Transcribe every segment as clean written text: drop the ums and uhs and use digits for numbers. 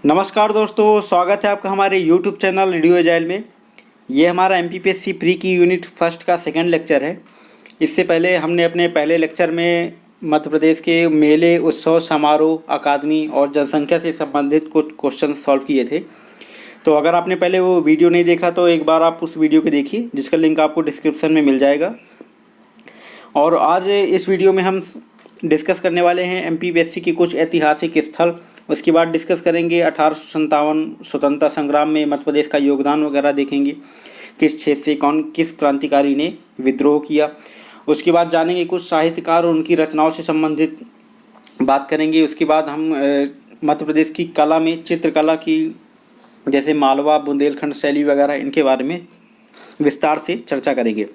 नमस्कार दोस्तों, स्वागत है आपका हमारे YouTube चैनल रेडियो एजाइल में। ये हमारा MPPSC प्री की यूनिट फर्स्ट का सेकंड लेक्चर है। इससे पहले हमने अपने पहले लेक्चर में मध्य प्रदेश के मेले, उत्सव, समारोह, अकादमी और जनसंख्या से संबंधित कुछ क्वेश्चन सॉल्व किए थे। तो अगर आपने पहले वो वीडियो नहीं देखा तो एक बार आप उस वीडियो को देखिए, जिसका लिंक आपको डिस्क्रिप्शन में मिल जाएगा। और आज इस वीडियो में हम डिस्कस करने वाले हैं MPPSC की कुछ ऐतिहासिक स्थल। उसके बाद डिस्कस करेंगे 1857 स्वतंत्रता संग्राम में मध्य प्रदेश का योगदान वगैरह देखेंगे, किस क्षेत्र से किस क्रांतिकारी ने विद्रोह किया। उसके बाद जानेंगे कुछ साहित्यकार और उनकी रचनाओं से संबंधित बात करेंगे। उसके बाद हम मध्य प्रदेश की कला में चित्रकला की, जैसे मालवा, बुंदेलखंड शैली वगैरह, इनके बारे में विस्तार से चर्चा करेंगे।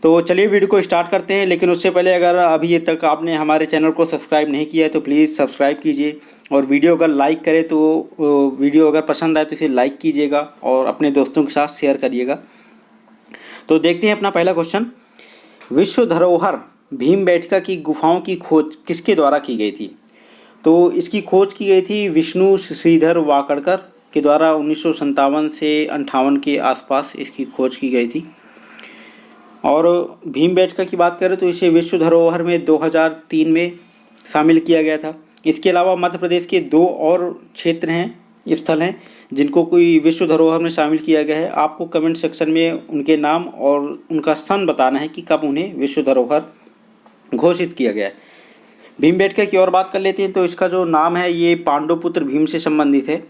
तो चलिए वीडियो को स्टार्ट करते हैं। लेकिन उससे पहले अगर अभी तक आपने हमारे चैनल को सब्सक्राइब नहीं किया है तो प्लीज़ सब्सक्राइब कीजिए, और वीडियो अगर लाइक करें तो वीडियो अगर पसंद आए तो इसे लाइक कीजिएगा और अपने दोस्तों के साथ शेयर करिएगा। तो देखते हैं अपना पहला क्वेश्चन। विश्व धरोहर भीमबेटका की गुफाओं की खोज किसके द्वारा की गई थी? तो इसकी खोज की गई थी विष्णु श्रीधर वाकड़कर के द्वारा 1957 से 58 के आसपास इसकी खोज की गई थी। और भीमबेटका की बात करें तो इसे विश्व धरोहर में 2003 में शामिल किया गया था। इसके अलावा मध्य प्रदेश के दो और क्षेत्र हैं, स्थल हैं, जिनको कोई विश्व धरोहर में शामिल किया गया है। आपको कमेंट सेक्शन में उनके नाम और उनका सन बताना है कि कब उन्हें विश्व धरोहर घोषित किया गया है। भीमबेटका की और बात कर लेते हैं। तो इसका जो नाम है ये पांडुपुत्र भीम से संबंधित है,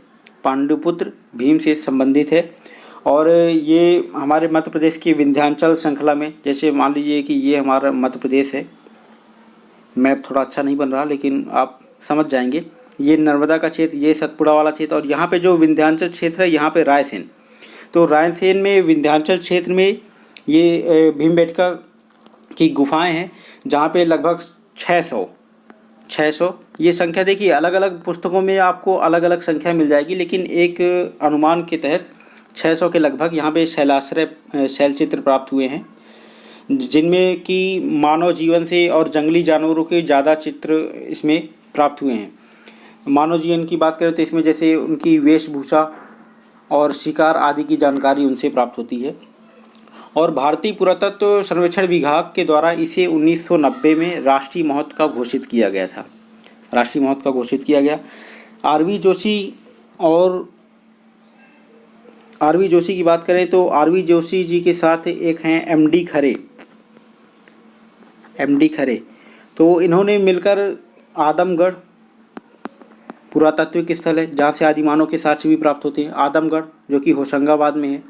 पांडुपुत्र भीम से संबंधित है। और ये हमारे मध्य प्रदेश के विंध्याचल श्रृंखला में, जैसे मान लीजिए कि ये हमारा मध्य प्रदेश है, मैप थोड़ा अच्छा नहीं बन रहा लेकिन आप समझ जाएंगे। ये नर्मदा का क्षेत्र, ये सतपुड़ा वाला क्षेत्र, और यहाँ पे जो विंध्याचल क्षेत्र है यहाँ पे रायसेन। तो रायसेन में विंध्याचल क्षेत्र में ये भीमबेटका की गुफाएं हैं, जहाँ पे लगभग 600 ये संख्या देखिए, अलग अलग पुस्तकों में आपको अलग अलग संख्या मिल जाएगी, लेकिन एक अनुमान के तहत 600 के लगभग यहाँ पे शैल चित्र प्राप्त हुए हैं, जिनमें कि मानव जीवन से और जंगली जानवरों के ज़्यादा चित्र इसमें प्राप्त हुए हैं। मानव जीवन की बात करें तो इसमें जैसे उनकी वेशभूषा और शिकार आदि की जानकारी उनसे प्राप्त होती है। और भारतीय पुरातत्व सर्वेक्षण विभाग के द्वारा इसे 1990 में राष्ट्रीय महत्व का घोषित किया गया था, राष्ट्रीय महत्व का घोषित किया गया। आरवी जोशी की बात करें तो आरवी जोशी जी के साथ एक हैं एमडी खरे। तो इन्होंने मिलकर आदमगढ़ पुरातात्विक स्थल है, जहाँ से आदिमानव के साक्ष्य भी प्राप्त होते हैं, आदमगढ़ जो कि होशंगाबाद में है,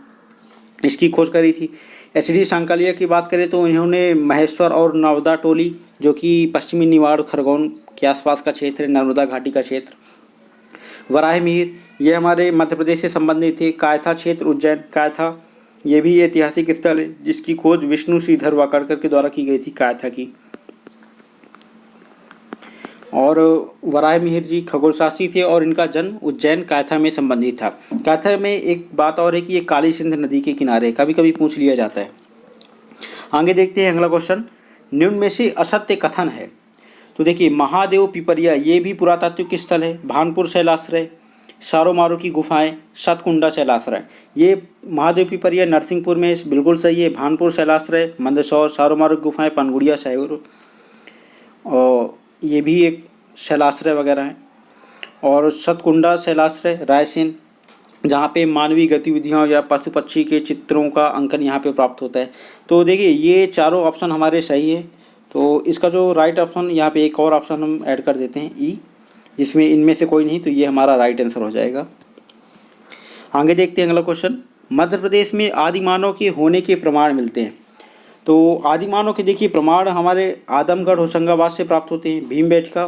इसकी खोज करी थी। HD सांकालिया की बात करें तो इन्होंने महेश्वर और नर्मदा टोली, जो कि पश्चिमी निवाड़ खरगोन के आसपास का क्षेत्र है, नर्मदा घाटी का क्षेत्र। वराह मिहिर, ये हमारे मध्य प्रदेश से संबंधित थे। कायथा क्षेत्र, उज्जैन कायथा, ये भी ऐतिहासिक स्थल है, जिसकी खोज विष्णु श्रीधर वाकड़कर के द्वारा की गई थी, कायथा की। और वराह मिहिर जी खगोलशास्त्री थे और इनका जन्म उज्जैन कायथा में संबंधित था। कायथा में एक बात और है कि ये काली सिंध नदी के किनारे, कभी कभी पूछ लिया जाता है। आगे देखते हैं अगला क्वेश्चन। निम्न में से असत्य कथन है। तो देखिए, महादेव पिपरिया ये भी पुरातात्विक स्थल है, भानपुर शैलाश्रय, सारोमारू की गुफाएं, सतकुंडा शैलाश्रय। ये महादेव पिपरिया नरसिंहपुर में बिल्कुल सही है। भानपुर शैलाश्रय मंदसौर, सारोमारू की गुफाएं पनगुड़िया शहर, और ये भी एक शैलाश्रय वगैरह हैं। और सतकुंडा शैलाश्रय रायसेन, जहाँ पे मानवीय गतिविधियों या पशु पक्षी के चित्रों का अंकन यहाँ पे प्राप्त होता है। तो देखिए, ये चारों ऑप्शन हमारे सही है। तो इसका जो राइट ऑप्शन, यहाँ पे एक और ऑप्शन हम ऐड कर देते हैं ई, जिसमें इनमें से कोई नहीं, तो ये हमारा राइट आंसर हो जाएगा। आगे देखते हैं अगला क्वेश्चन। मध्य प्रदेश में आदिमानव के होने के प्रमाण मिलते हैं। तो आदिमानव के देखिए प्रमाण हमारे आदमगढ़ होशंगाबाद से प्राप्त होते हैं। भीमबेटका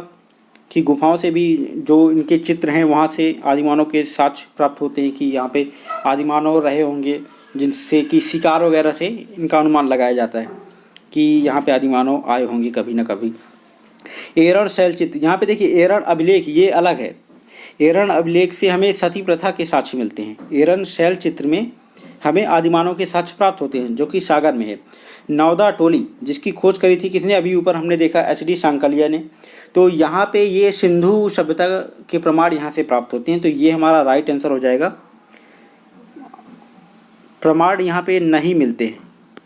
की गुफाओं से भी जो इनके चित्र हैं वहाँ से आदिमानव के साक्ष्य प्राप्त होते हैं कि यहाँ पे आदिमानव रहे होंगे, जिनसे कि शिकार वगैरह से इनका अनुमान लगाया जाता है कि यहाँ पे आदिमानव आए होंगे कभी न कभी। एरण शैल चित्र, यहाँ पे देखिए एरण अभिलेख ये अलग है। एरण अभिलेख से हमें सती प्रथा के साक्ष्य मिलते हैं। एरण शैल चित्र में हमें आदिमानव के साक्ष्य प्राप्त होते हैं, जो कि सागर में है। नौदा टोली, जिसकी खोज करी थी किसने, अभी ऊपर हमने देखा HD सांकालिया ने। तो यहाँ पे ये सिंधु सभ्यता के प्रमाण यहाँ से प्राप्त होते हैं। तो ये हमारा राइट आंसर हो जाएगा। प्रमाण यहाँ पे नहीं मिलते हैं,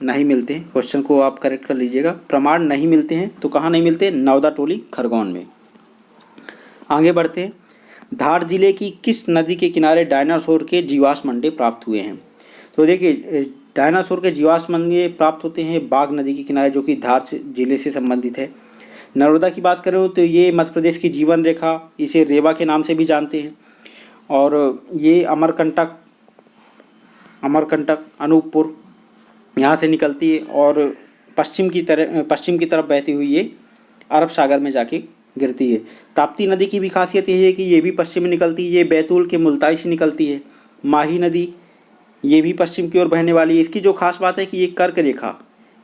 नहीं मिलते हैं। क्वेश्चन को आप करेक्ट कर लीजिएगा। प्रमाण नहीं मिलते हैं तो कहाँ नहीं मिलते? नवदा टोली खरगोन में। आगे बढ़ते हैं। धार जिले की किस नदी के किनारे डायनासोर के जीवाश्म अंडे प्राप्त हुए हैं? तो देखिए, डायनासोर के जीवाश्म अंडे प्राप्त होते हैं बाघ नदी के किनारे, जो कि धार जिले से संबंधित है। नर्मदा की बात करें तो ये मध्य प्रदेश की जीवन रेखा, इसे रेवा के नाम से भी जानते हैं। और ये अमरकंटक अनूपपुर यहाँ से निकलती है और पश्चिम की तरफ बहती हुई ये अरब सागर में जाके गिरती है। ताप्ती नदी की भी खासियत यही है कि ये भी पश्चिम में निकलती है, ये बैतूल के मुल्ताई से निकलती है। माही नदी ये भी पश्चिम की ओर बहने वाली है। इसकी जो खास बात है कि ये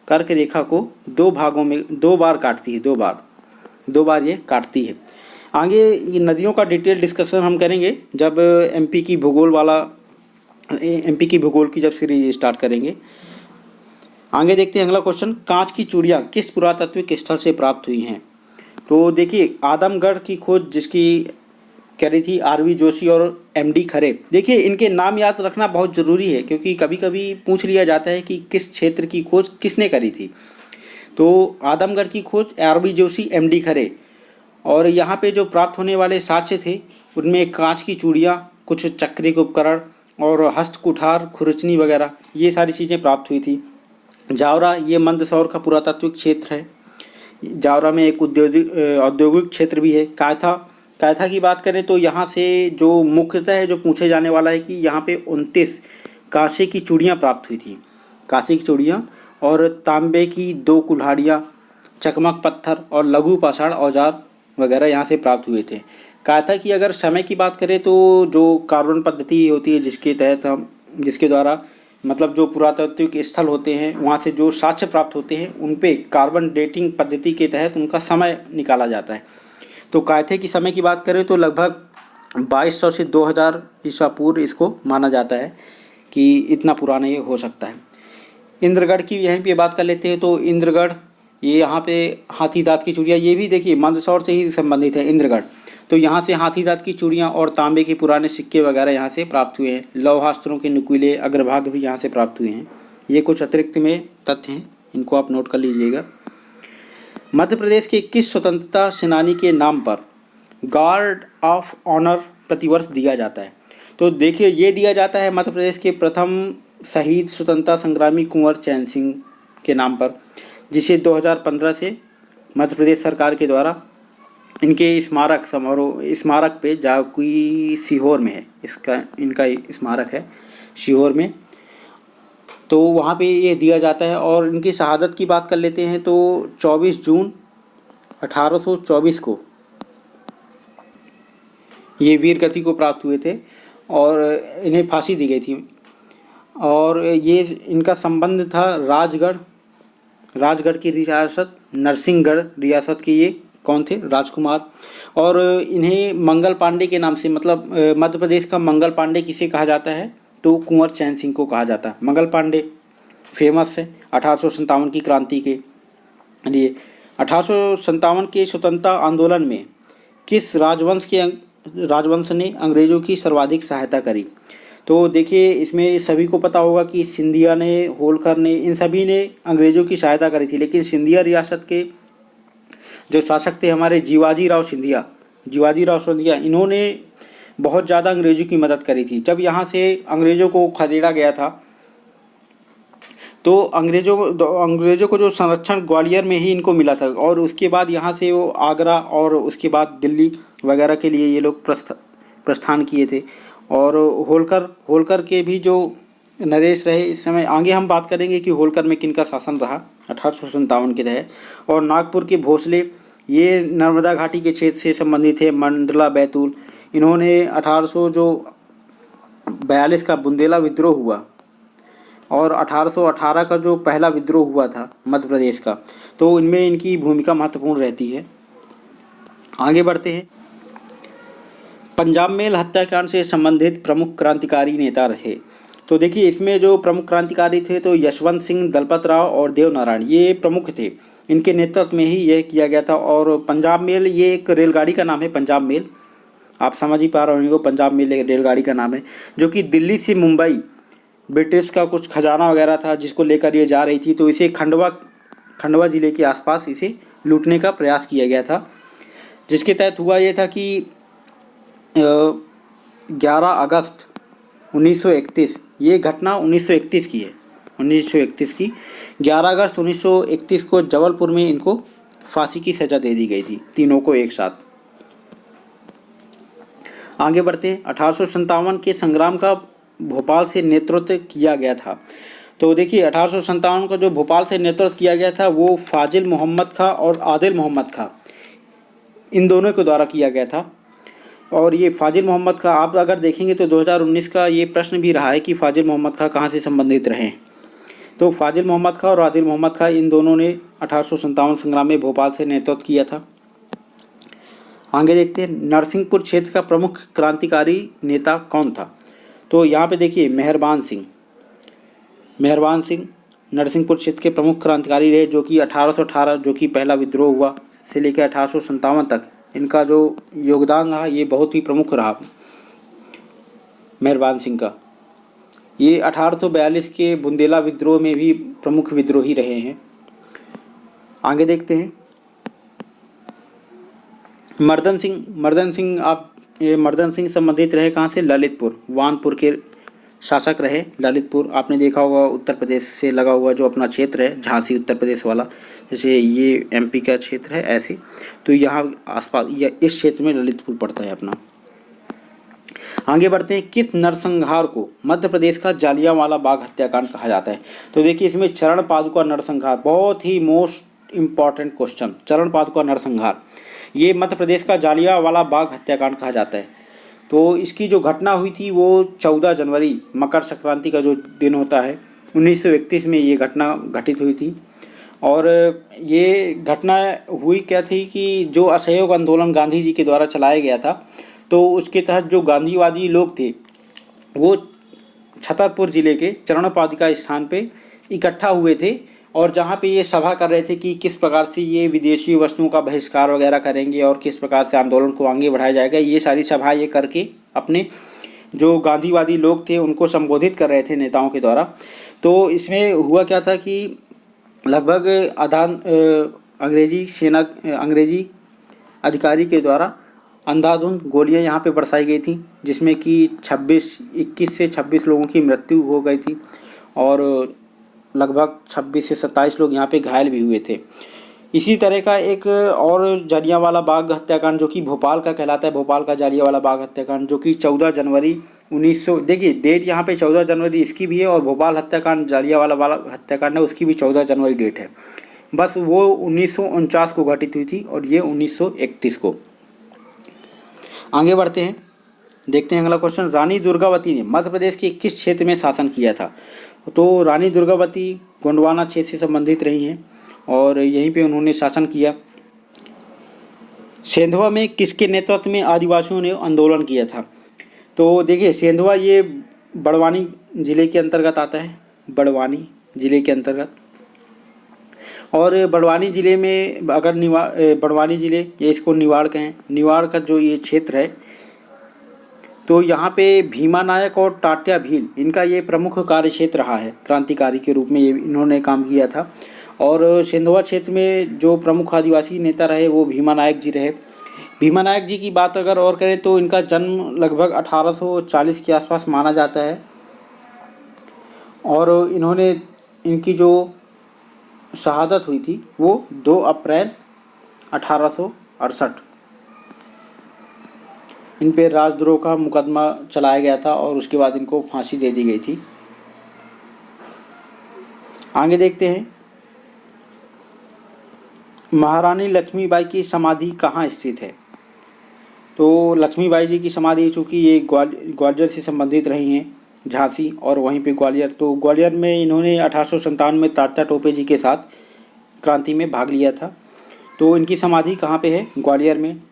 कर्क रेखा को दो भागों में 2 बार काटती है, 2 बार ये काटती है। आगे ये नदियों का डिटेल डिस्कशन हम करेंगे जब एमपी की भूगोल की जब सीरीज स्टार्ट करेंगे। आगे देखते हैं अगला क्वेश्चन। कांच की चूड़ियाँ किस पुरातात्विक स्थल से प्राप्त हुई हैं? तो देखिए, आदमगढ़ की खोज जिसकी करी थी आरवी जोशी और एमडी खरे। देखिए, इनके नाम याद रखना बहुत ज़रूरी है क्योंकि कभी कभी पूछ लिया जाता है कि किस क्षेत्र की खोज किसने करी थी। तो आदमगढ़ की खोज आरवी जोशी, एमडी खरे। और यहाँ पे जो प्राप्त होने वाले साक्ष्य थे उनमें कांच की चूड़ियाँ, कुछ चक्रिक उपकरण और हस्त कुठार, खुरचनी वगैरह ये सारी चीज़ें प्राप्त हुई थी। जावरा ये मंदसौर का पुरातात्विक क्षेत्र है। जावरा में एक औद्योगिक क्षेत्र भी है। कायथा की बात करें तो यहाँ से जो मुख्यतः है जो पूछे जाने वाला है कि यहाँ पे 29 कांसे की चूड़ियाँ प्राप्त हुई थी। कांसे की चूड़ियाँ और तांबे की 2 कुल्हाड़ियाँ, चकमक पत्थर और लघु पाषाण औजार वगैरह यहाँ से प्राप्त हुए थे। कायथा की अगर समय की बात करें तो जो कार्बन पद्धति होती है जिसके द्वारा मतलब जो पुरातात्विक स्थल होते हैं वहाँ से जो साक्ष्य प्राप्त होते हैं उन पे कार्बन डेटिंग पद्धति के तहत उनका समय निकाला जाता है। तो कायथे की समय की बात करें तो लगभग 2200 से 2000 ईसा पूर्व इसको माना जाता है कि इतना पुराना ये हो सकता है। इंद्रगढ़ की यहीं पे बात कर लेते हैं। तो इंद्रगढ़ ये यहाँ पे हाथी दांत की चूड़ियाँ, ये भी देखिए मंदसौर से ही संबंधित है इंद्रगढ़। तो यहाँ से हाथी दांत की चूड़ियाँ और तांबे के पुराने सिक्के वगैरह यहाँ से प्राप्त हुए हैं। लौहास्त्रों के नुकीले अग्रभाग भी यहाँ से प्राप्त हुए हैं। ये कुछ अतिरिक्त में तथ्य हैं, इनको आप नोट कर लीजिएगा। मध्य प्रदेश के किस स्वतंत्रता सेनानी के नाम पर गार्ड ऑफ ऑनर प्रतिवर्ष दिया जाता है? तो देखिए, ये दिया जाता है मध्य प्रदेश के प्रथम शहीद स्वतंत्रता संग्रामी कुंवर चैन सिंह के नाम पर, जिसे 2015 से मध्य प्रदेश सरकार के द्वारा इनके स्मारक पे जाकुई सीहोर में है, इनका स्मारक है सीहोर में, तो वहाँ पे ये दिया जाता है। और इनकी शहादत की बात कर लेते हैं तो 24 जून 1824 को ये वीर गति को प्राप्त हुए थे और इन्हें फांसी दी गई थी। और ये इनका संबंध था राजगढ़ की रियासत, नरसिंहगढ़ रियासत के ये कौन थे? राजकुमार। और इन्हें मंगल पांडे के नाम से, मतलब मध्य प्रदेश का मंगल पांडे किसे कहा जाता है? तो कुंवर चैन सिंह को कहा जाता है। मंगल पांडे फेमस है 1857 की क्रांति के लिए। 1857 के स्वतंत्रता आंदोलन में किस राजवंश ने अंग्रेज़ों की सर्वाधिक सहायता करी? तो देखिए, इसमें सभी को पता होगा कि सिंधिया ने, होलकर ने, इन सभी ने अंग्रेज़ों की सहायता करी थी। लेकिन सिंधिया रियासत के जो शासक थे हमारे जीवाजी राव सिंधिया, इन्होंने बहुत ज़्यादा अंग्रेज़ों की मदद करी थी। जब यहाँ से अंग्रेज़ों को खदेड़ा गया था तो अंग्रेज़ों को जो संरक्षण ग्वालियर में ही इनको मिला था। और उसके बाद यहाँ से वो आगरा और उसके बाद दिल्ली वगैरह के लिए ये लोग प्रस्थान किए थे। और होलकर के भी जो नरेश रहे इस समय, आगे हम बात करेंगे कि होलकर में किनका शासन रहा 1857 के तहत। और नागपुर के भोसले ये नर्मदा घाटी के क्षेत्र से संबंधित है। मंडला बैतूल, इन्होंने 1842 का बुंदेला विद्रोह हुआ और 1818 का जो पहला विद्रोह हुआ था मध्य प्रदेश का, तो इनमें इनकी भूमिका महत्वपूर्ण रहती है। आगे बढ़ते हैं। पंजाब मेल हत्याकांड से संबंधित प्रमुख क्रांतिकारी नेता रहे। तो देखिए, इसमें जो प्रमुख क्रांतिकारी थे तो यशवंत सिंह, दलपत राव और देव नारायण ये प्रमुख थे। इनके नेतृत्व में ही यह किया गया था। और पंजाब मेल ये एक रेलगाड़ी का नाम है, पंजाब मेल, आप समझ ही पा रहे होंगे, पंजाब मेल एक रेलगाड़ी का नाम है, जो कि दिल्ली से मुंबई ब्रिटिश का कुछ खजाना वगैरह था जिसको लेकर ये जा रही थी। तो इसे खंडवा ज़िले के आसपास इसे लूटने का प्रयास किया गया था, जिसके तहत हुआ ये था कि 11 अगस्त 1931, ये घटना 1931 की है, 1931 की 11 अगस्त 1931 को जबलपुर में इनको फांसी की सज़ा दे दी गई थी, तीनों को एक साथ। आगे बढ़ते हैं। 1857 के संग्राम का भोपाल से नेतृत्व किया गया था। तो देखिए 1857 का जो भोपाल से नेतृत्व किया गया था वो फाजिल मोहम्मद खां और आदिल मोहम्मद खां, इन दोनों के द्वारा किया गया था। और ये फाजिल मोहम्मद खां आप अगर देखेंगे तो 2019 का ये प्रश्न भी रहा है कि फाजिल मोहम्मद खां कहाँ से संबंधित रहे। तो फाजिल मोहम्मद खां और आदिल मोहम्मद खां इन दोनों ने 1857 संग्राम में भोपाल से नेतृत्व किया था। आगे देखते हैं, नरसिंहपुर क्षेत्र का प्रमुख क्रांतिकारी नेता कौन था। तो यहाँ पे देखिए मेहरबान सिंह नरसिंहपुर क्षेत्र के प्रमुख क्रांतिकारी रहे, जो कि 1818 जो कि पहला विद्रोह हुआ से लेकर 1857 तक इनका जो योगदान रहा ये बहुत ही प्रमुख रहा मेहरबान सिंह का। ये 1842 के बुंदेला विद्रोह में भी प्रमुख विद्रोही रहे हैं। आगे देखते हैं, मर्दन सिंह संबंधित रहे कहाँ से, ललितपुर, वानपुर के शासक रहे। ललितपुर आपने देखा होगा उत्तर प्रदेश से लगा हुआ जो अपना क्षेत्र है, झांसी उत्तर प्रदेश वाला, जैसे ये एमपी का क्षेत्र है ऐसे, तो यहाँ आसपास या इस क्षेत्र में ललितपुर पड़ता है अपना। आगे बढ़ते हैं, किस नरसंहार को मध्य प्रदेश का जालियांवाला बाग हत्याकांड कहा जाता है। तो देखिए इसमें चरण पादुका नरसंहार, बहुत ही मोस्ट इम्पॉर्टेंट क्वेश्चन, चरण पादुका नरसंहार ये मध्य प्रदेश का जालियांवाला बाग हत्याकांड कहा जाता है। तो इसकी जो घटना हुई थी वो 14 जनवरी मकर संक्रांति का जो दिन होता है 1931 में ये घटना घटित हुई थी। और ये घटना हुई क्या थी कि जो असहयोग आंदोलन गांधी जी के द्वारा चलाया गया था, तो उसके तहत जो गांधीवादी लोग थे वो छतरपुर ज़िले के चरणपादुका स्थान पे इकट्ठा हुए थे, और जहाँ पे ये सभा कर रहे थे कि किस प्रकार से ये विदेशी वस्तुओं का बहिष्कार वगैरह करेंगे और किस प्रकार से आंदोलन को आगे बढ़ाया जाएगा। ये सारी सभा ये करके अपने जो गांधीवादी लोग थे उनको संबोधित कर रहे थे नेताओं के द्वारा। तो इसमें हुआ क्या था कि लगभग अंग्रेजी अधिकारी के द्वारा अंधाधुंध गोलियां यहाँ पे बरसाई गई थी, जिसमें कि 21 से 26 लोगों की मृत्यु हो गई थी और लगभग 26 से 27 लोग यहाँ पे घायल भी हुए थे। इसी तरह का एक और जालियांवाला बाग हत्याकांड जो कि भोपाल का कहलाता है, भोपाल का जालियांवाला बाग हत्याकांड, जो कि 14 जनवरी 1900, देखिए डेट यहाँ पे 14 जनवरी इसकी भी है, और भोपाल हत्याकांड जालियांवाला बाग हत्याकांड है उसकी भी 14 जनवरी डेट है, बस वो 1949 को घटित हुई थी और ये 1931 को। आगे बढ़ते हैं, देखते हैं अगला क्वेश्चन, रानी दुर्गावती ने मध्य प्रदेश के किस क्षेत्र में शासन किया था। तो रानी दुर्गावती गोंडवाना क्षेत्र से संबंधित रही हैं और यहीं पे उन्होंने शासन किया। सेंधवा में किसके नेतृत्व में आदिवासियों ने आंदोलन किया था। तो देखिए सेंधवा ये बड़वानी ज़िले के अंतर्गत आता है, बड़वानी ज़िले के अंतर्गत। और बड़वानी ज़िले में अगर बड़वानी ज़िले या इसको निवाड़ कहें, निवाड़ का जो ये क्षेत्र है, तो यहाँ पे भीमा नायक और टाट्या भील इनका ये प्रमुख कार्य क्षेत्र रहा है, क्रांतिकारी के रूप में ये इन्होंने काम किया था। और सेंधवा क्षेत्र में जो प्रमुख आदिवासी नेता रहे वो भीमा नायक जी रहे। भीमा नायक जी की बात अगर और करें तो इनका जन्म लगभग 1840 के आसपास माना जाता है, और इनकी जो शहादत हुई थी वो 2 अप्रैल 1868। इन पे राजद्रोह का मुकदमा चलाया गया था और उसके बाद इनको फांसी दे दी गई थी। आगे देखते हैं, महारानी लक्ष्मीबाई की समाधि कहाँ स्थित है। तो लक्ष्मीबाई जी की समाधि चूँकि ये ग्वालियर से संबंधित रही हैं, झांसी और वहीं पे ग्वालियर, तो ग्वालियर में इन्होंने 1857 में तात्या टोपे जी के साथ क्रांति में भाग लिया था। तो इनकी समाधि कहाँ पे है, ग्वालियर में।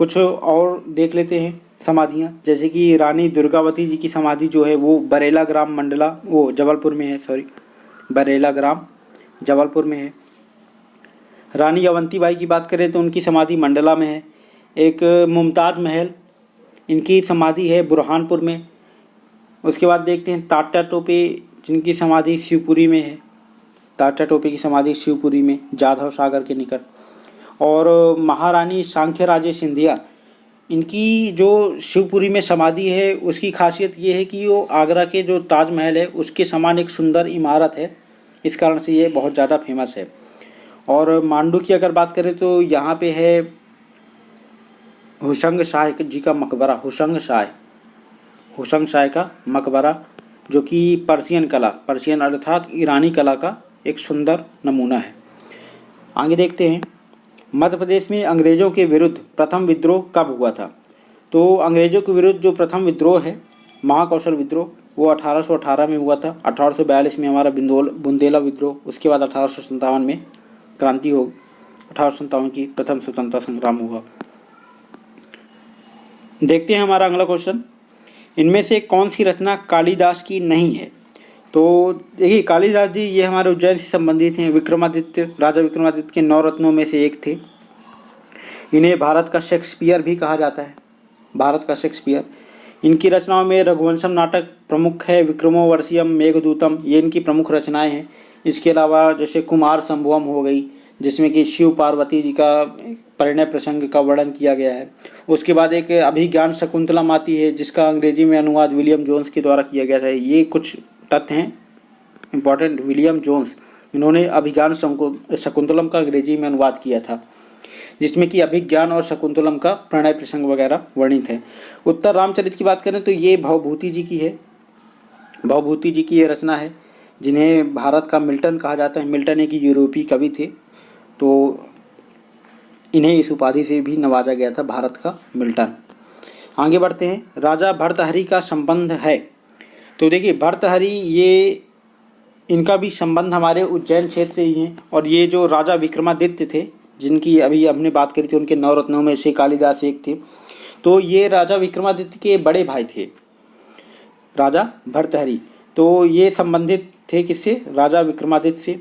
कुछ और देख लेते हैं समाधियाँ, जैसे कि रानी दुर्गावती जी की समाधि जो है वो बरेला ग्राम मंडला, वो जबलपुर में है, बरेला ग्राम जबलपुर में है। रानी अवंतीबाई की बात करें तो उनकी समाधि मंडला में है। एक मुमताज़ महल, इनकी समाधि है बुरहानपुर में। उसके बाद देखते हैं तात्या टोपे, जिनकी समाधि शिवपुरी में है। तात्या टोपे की समाधि शिवपुरी में, जाधव सागर के निकट। और महारानी सांख्यराजे सिंधिया, इनकी जो शिवपुरी में समाधि है उसकी खासियत ये है कि वो आगरा के जो ताजमहल है उसके समान एक सुंदर इमारत है, इस कारण से ये बहुत ज़्यादा फेमस है। और मांडू की अगर बात करें तो यहाँ पे है हुशंग शाह जी का मकबरा, हुशंग शाह का मकबरा, जो कि पर्शियन अर्थात ईरानी कला का एक सुंदर नमूना है। आगे देखते हैं मध्य प्रदेश में अंग्रेज़ों के विरुद्ध प्रथम विद्रोह कब हुआ था। तो अंग्रेज़ों के विरुद्ध जो प्रथम विद्रोह है, महाकौशल विद्रोह, वो 1818 में हुआ था। 1842 में हमारा बुंदेला विद्रोह, उसके बाद 1857 में क्रांति हो, 1857 की प्रथम स्वतंत्रता संग्राम हुआ। देखते हैं हमारा अगला क्वेश्चन, इनमें से कौन सी रचना कालिदास की नहीं है। तो देखिए कालिदास जी ये हमारे उज्जैन से संबंधित हैं। राजा विक्रमादित्य के 9 रत्नों में से एक थे। इन्हें भारत का शेक्सपियर भी कहा जाता है, भारत का शेक्सपियर। इनकी रचनाओं में रघुवंशम नाटक प्रमुख है, विक्रमोर्वशीयम, मेघदूतम, ये इनकी प्रमुख रचनाएं हैं। इसके अलावा जैसे कुमार संभवम हो गई, जिसमें कि शिव पार्वती जी का परिणय प्रसंग का वर्णन किया गया है। उसके बाद एक अभिज्ञान शकुंतलम आती है, जिसका अंग्रेजी में अनुवाद विलियम जोन्स के द्वारा किया गया था। ये कुछ तथ्य हैं इम्पॉर्टेंट। विलियम जोन्स, इन्होंने अभिज्ञान शकुंतलम का अंग्रेजी में अनुवाद किया था, जिसमें कि अभिज्ञान और शकुंतलम का प्रणय प्रसंग वगैरह वर्णित है। उत्तर रामचरित की बात करें तो ये भवभूति जी की है। भवभूति जी की ये रचना है, जिन्हें भारत का मिल्टन कहा जाता है। मिल्टन एक यूरोपीय कवि थे, तो इन्हें इस उपाधि से भी नवाजा गया था, भारत का मिल्टन। आगे बढ़ते हैं, राजा भर्तहरि का संबंध है। तो देखिए भर्तहरि ये इनका भी संबंध हमारे उज्जैन क्षेत्र से ही है। और ये जो राजा विक्रमादित्य थे, जिनकी अभी हमने बात करी थी, उनके 9 रत्नों में से कालिदास एक थे। तो ये राजा विक्रमादित्य के बड़े भाई थे, राजा भर्तहरि। तो ये संबंधित थे किससे, राजा विक्रमादित्य से।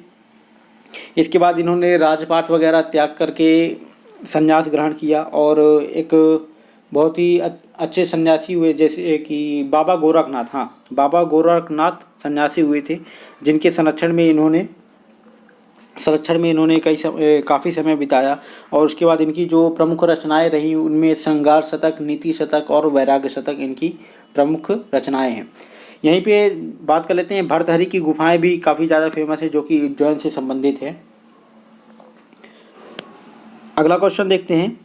इसके बाद इन्होंने राजपाट वगैरह त्याग करके संन्यास ग्रहण किया और एक बहुत ही अच्छे सन्यासी हुए, जैसे कि बाबा गोरखनाथ। हाँ, बाबा गोरखनाथ सन्यासी हुए थे, जिनके संरक्षण में इन्होंने काफ़ी समय बिताया। और उसके बाद इनकी जो प्रमुख रचनाएं रही, उनमें श्रृंगार शतक, नीति शतक और वैराग्य शतक इनकी प्रमुख रचनाएं हैं। यहीं पे बात कर लेते हैं, भर्तहरि की गुफाएं भी काफ़ी ज़्यादा फेमस है, जो कि उज्जैन से संबंधित है। अगला क्वेश्चन देखते हैं,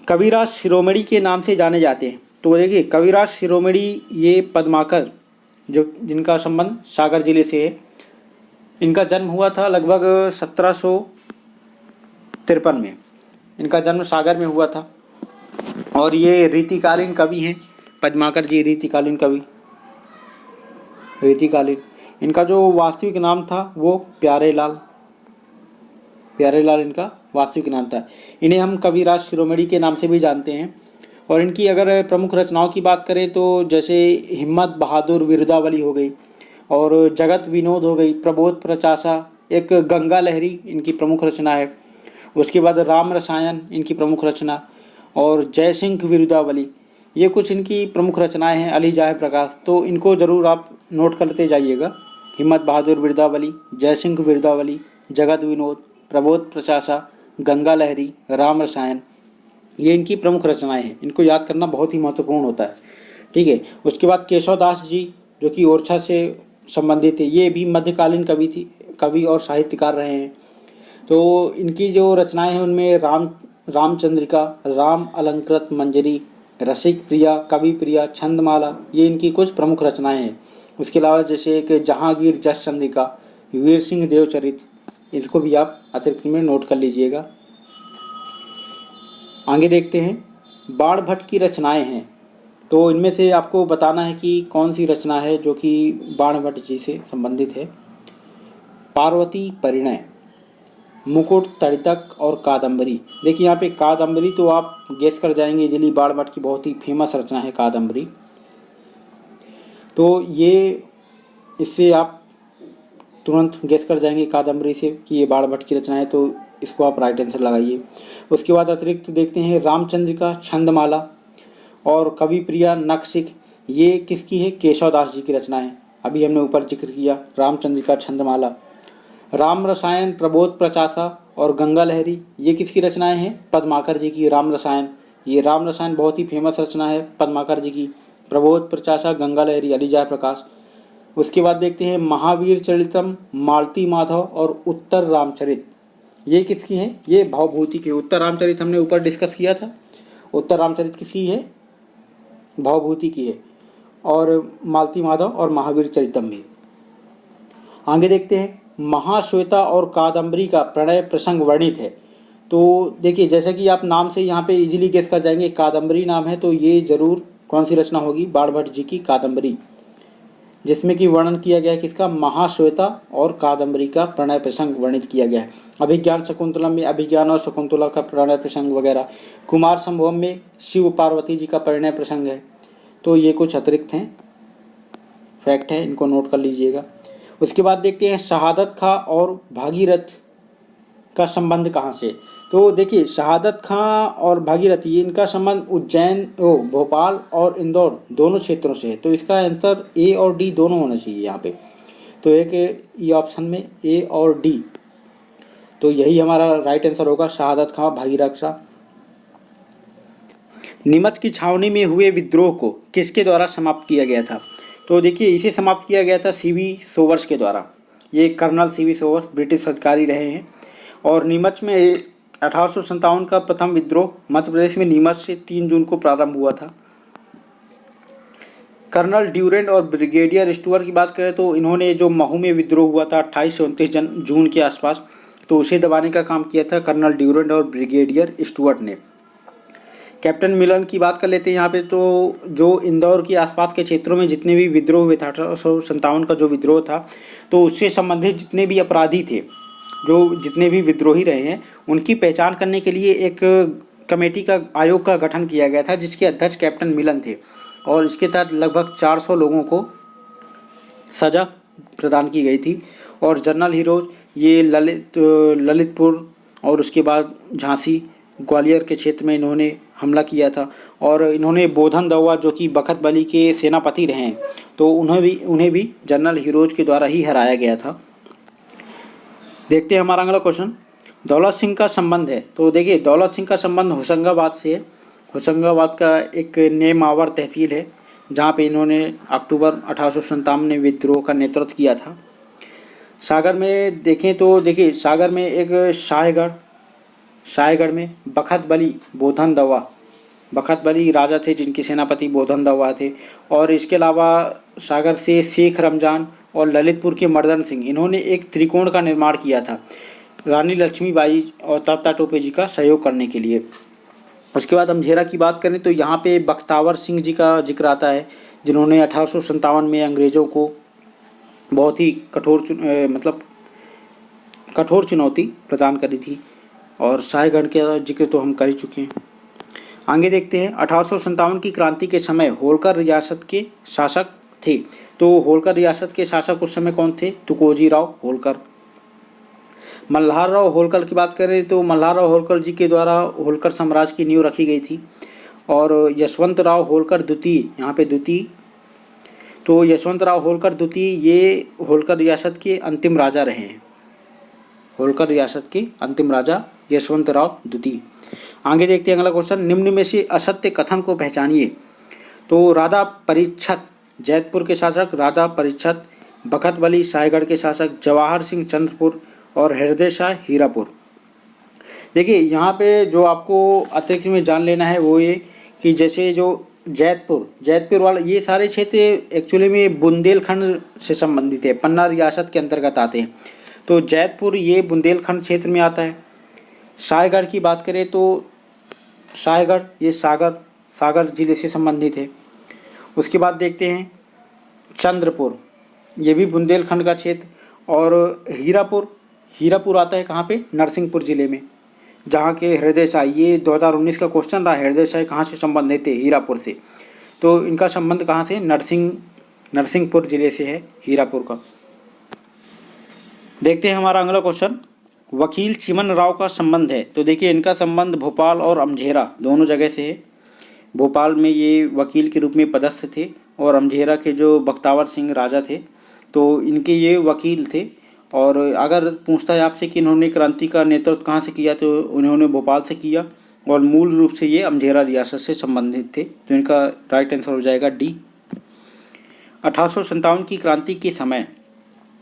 कविराज शिरोमणि के नाम से जाने जाते हैं। तो देखिए कविराज शिरोमणि ये पद्माकर, जो जिनका संबंध सागर जिले से है, इनका जन्म हुआ था लगभग 1753 में। इनका जन्म सागर में हुआ था। और ये रीतिकालीन कवि हैं, पद्माकर जी रीतिकालीन कवि, रीतिकालीन। इनका जो वास्तविक नाम था वो प्यारेलाल इनका वास्तविक नाम था। इन्हें हम कविराज शिरोमणि के नाम से भी जानते हैं। और इनकी अगर प्रमुख रचनाओं की बात करें तो जैसे हिम्मत बहादुर विरुदावली हो गई, और जगत विनोद हो गई, प्रबोध प्रचासा, एक गंगा लहरी इनकी प्रमुख रचना है। उसके बाद राम रसायन इनकी प्रमुख रचना, और जयसिंह विरुदावली, ये कुछ इनकी प्रमुख रचनाएं हैं। अली जाहे प्रकाश, तो इनको ज़रूर आप नोट करते जाइएगा। हिम्मत बहादुर विरुदावली, जयसिंह विरुदावली, जगत विनोद, प्रबोध प्रचासा, गंगा लहरी, राम रसायन, ये इनकी प्रमुख रचनाएं हैं। इनको याद करना बहुत ही महत्वपूर्ण होता है, ठीक है। उसके बाद केशव दास जी, जो कि ओरछा से संबंधित है, ये भी मध्यकालीन कवि और साहित्यकार रहे हैं। तो इनकी जो रचनाएं हैं उनमें रामचंद्रिका, राम अलंकृत मंजरी, रसिक प्रिया, कवि प्रिया, छंदमाला, ये इनकी कुछ प्रमुख रचनाएं हैं। उसके अलावा जैसे एक जहांगीर जस चंद्रिका, वीर सिंह देवचरित, इसको भी आप अतिरिक्त में नोट कर लीजिएगा। आगे देखते हैं, बाण भट्ट की रचनाएं हैं। तो इनमें से आपको बताना है कि कौन सी रचना है जो कि बाण भट्ट जी से संबंधित है। पार्वती परिणय, मुकुट तड़ितक और कादम्बरी। देखिए यहाँ पे कादम्बरी तो आप गेस कर जाएंगे इजीली, बाण भट्ट की बहुत ही फेमस रचना है कादम्बरी। तो ये इससे आप तुरंत गेस कर जाएंगे कादम्बरी से कि ये बाण भट्ट की रचना है। तो इसको आप राइट आंसर लगाइए। उसके बाद अतिरिक्त देखते हैं रामचंद्रिका छंदमाला और कवि प्रिया नखशिख, ये किसकी है? केशव दास जी की रचना है। अभी हमने ऊपर जिक्र किया रामचंद्रिका छंदमाला। राम रसायन, प्रबोध प्रचासा और गंगा लहरी, ये किसकी रचनाएं हैं? पद्माकर जी की। राम रसायन, ये राम रसायन बहुत ही फेमस रचना है पद्माकर जी की। प्रबोध प्रचासा, गंगा लहरी, अली जयप्रकाश। उसके बाद देखते हैं महावीर चरितम, मालती माधव और उत्तर रामचरित, ये किसकी है? ये भवभूति की। उत्तर रामचरित हमने ऊपर डिस्कस किया था। उत्तर रामचरित किसकी है? भवभूति की है। और मालती माधव और महावीर चरितम भी। आगे देखते हैं महाश्वेता और कादम्बरी का प्रणय प्रसंग वर्णित है। तो देखिए जैसे कि आप नाम से यहाँ पे इजीली गेस कर जाएंगे, कादम्बरी नाम है तो ये जरूर कौन सी रचना होगी? बाणभट्ट जी की कादम्बरी, जिसमें कि वर्णन किया गया है किसका? महाश्वेता और कादम्बरी का प्रणय प्रसंग वर्णित किया गया है। अभिज्ञान शकुंतलम में अभिज्ञान और शकुंतला का प्रणय प्रसंग वगैरह। कुमार संभवम में शिव पार्वती जी का परिणय प्रसंग है। तो ये कुछ अतिरिक्त हैं, फैक्ट है, इनको नोट कर लीजिएगा। उसके बाद देखते हैं शहादत खां और भागीरथ का संबंध कहाँ से? तो देखिए शहादत खां और भागीरथ, ये इनका संबंध उज्जैन, भोपाल और इंदौर दोनों क्षेत्रों से है। तो इसका आंसर ए और डी दोनों होना चाहिए यहाँ पे। तो एक ये ऑप्शन में ए और डी, तो यही हमारा राइट आंसर होगा, शहादत खां भागीरथ शाह। नीमच की छावनी में हुए विद्रोह को किसके द्वारा समाप्त किया गया था? तो देखिए इसे समाप्त किया गया था सीवी सोवर्स के द्वारा। ये कर्नल सीवी सोवर्स ब्रिटिश अधिकारी रहे हैं। और नीमच में 1857 का प्रथम विद्रोह मध्य प्रदेश में नीमच से 3 जून को प्रारंभ हुआ था। कर्नल ड्यूरेंट और ब्रिगेडियर स्टुअर्ट की बात करें तो इन्होंने जो महू में विद्रोह हुआ था 28 से 29 जून के आसपास, तो उसे दबाने का काम किया था कर्नल ड्यूरेंट और ब्रिगेडियर स्टुअर्ट ने। कैप्टन मिलन की बात कर लेते हैं यहाँ पे। तो जो इंदौर के आसपास के क्षेत्रों में जितने भी विद्रोह हुए थे, 1857 का जो विद्रोह था, तो उससे संबंधित जितने भी अपराधी थे, जो जितने भी विद्रोही रहे हैं, उनकी पहचान करने के लिए एक कमेटी का आयोग का गठन किया गया था, जिसके अध्यक्ष कैप्टन मिलन थे। और इसके तहत लगभग 400 लोगों को सज़ा प्रदान की गई थी। और जनरल हीरोज ये ललितपुर और उसके बाद झांसी, ग्वालियर के क्षेत्र में इन्होंने हमला किया था। और इन्होंने बोधन दवा जो कि बखत बली के सेनापति रहे हैं, तो उन्हें भी जनरल हीरोज के द्वारा ही हराया गया था। देखते हैं हमारा अगला क्वेश्चन, दौलत सिंह का संबंध है। तो देखिए दौलत सिंह का संबंध होशंगाबाद से है। होशंगाबाद का एक नेमावर तहसील है, जहाँ पे इन्होंने अक्टूबर 1857 में विद्रोह का नेतृत्व किया था। सागर में देखें तो देखिए सागर में एक शाहगढ़ में बखत बली बोधन दवा, बखत बली राजा थे जिनके सेनापति बोधन दवा थे। और इसके अलावा सागर से शेख रमजान और ललितपुर के मर्दन सिंह, इन्होंने एक त्रिकोण का निर्माण किया था रानी लक्ष्मीबाई और तात्या टोपे जी का सहयोग करने के लिए। उसके बाद अमझेरा की बात करें तो यहाँ पे बख्तावर सिंह जी का जिक्र आता है, जिन्होंने 1857 में अंग्रेज़ों को बहुत ही कठोर चुनौती प्रदान करी थी। और शाहगढ़ का जिक्र तो हम कर ही चुके हैं। आगे देखते हैं 1857 की क्रांति के समय होलकर रियासत के शासक थे। तो होलकर रियासत के शासक उस समय कौन थे? तुकोजी राव होलकर। मल्हार राव होलकर की बात करें तो मल्हार राव होलकर जी के द्वारा होलकर साम्राज्य की नींव रखी गई थी। और यशवंत राव होलकर द्वितीय, यहाँ पे द्वितीय, तो यशवंत राव होलकर द्वितीय ये होलकर रियासत के अंतिम राजा रहे हैं। होलकर रियासत के अंतिम राजा यशवंत राव द्वितीय। आगे देखते हैं अगला क्वेश्चन, निम्न में से असत्य कथन को पहचानिए। तो राधा परीक्षत जैतपुर के शासक राधा परीक्षत, बखत बली शाहगढ़ के शासक जवाहर सिंह चंद्रपुर और हृदय शाह हीरापुर। देखिए यहाँ पे जो आपको अतिरिक्त में जान लेना है वो ये कि जैसे जो जैतपुर वाला, ये सारे क्षेत्र एक्चुअली में बुंदेलखंड से संबंधित है, पन्ना रियासत के अंतर्गत आते हैं। तो जैतपुर ये बुंदेलखंड क्षेत्र में आता है। शाहगढ़ की बात करें तो शाहगढ़ ये सागर जिले से संबंधित है। उसके बाद देखते हैं चंद्रपुर, ये भी बुंदेलखंड का क्षेत्र। और हीरापुर आता है कहाँ पे? नरसिंहपुर जिले में, जहाँ के हृदय शाह, ये 2019 का क्वेश्चन रहा, हृदय शाह कहाँ से संबंधित है? हीरापुर से। तो इनका संबंध कहाँ से? नरसिंहपुर जिले से है हीरापुर का। देखते हैं हमारा अगला क्वेश्चन, वकील चिमन राव का संबंध है। तो देखिए इनका संबंध भोपाल और अमझेरा दोनों जगह से है। भोपाल में ये वकील के रूप में पदस्थ थे और अमझेरा के जो बख्तावर सिंह राजा थे तो इनके ये वकील थे। और अगर पूछता है आपसे कि इन्होंने क्रांति का नेतृत्व कहाँ से किया तो उन्होंने भोपाल से किया और मूल रूप से ये अमझेरा रियासत से संबंधित थे। तो इनका राइट आंसर हो जाएगा डी। 1857 की क्रांति के समय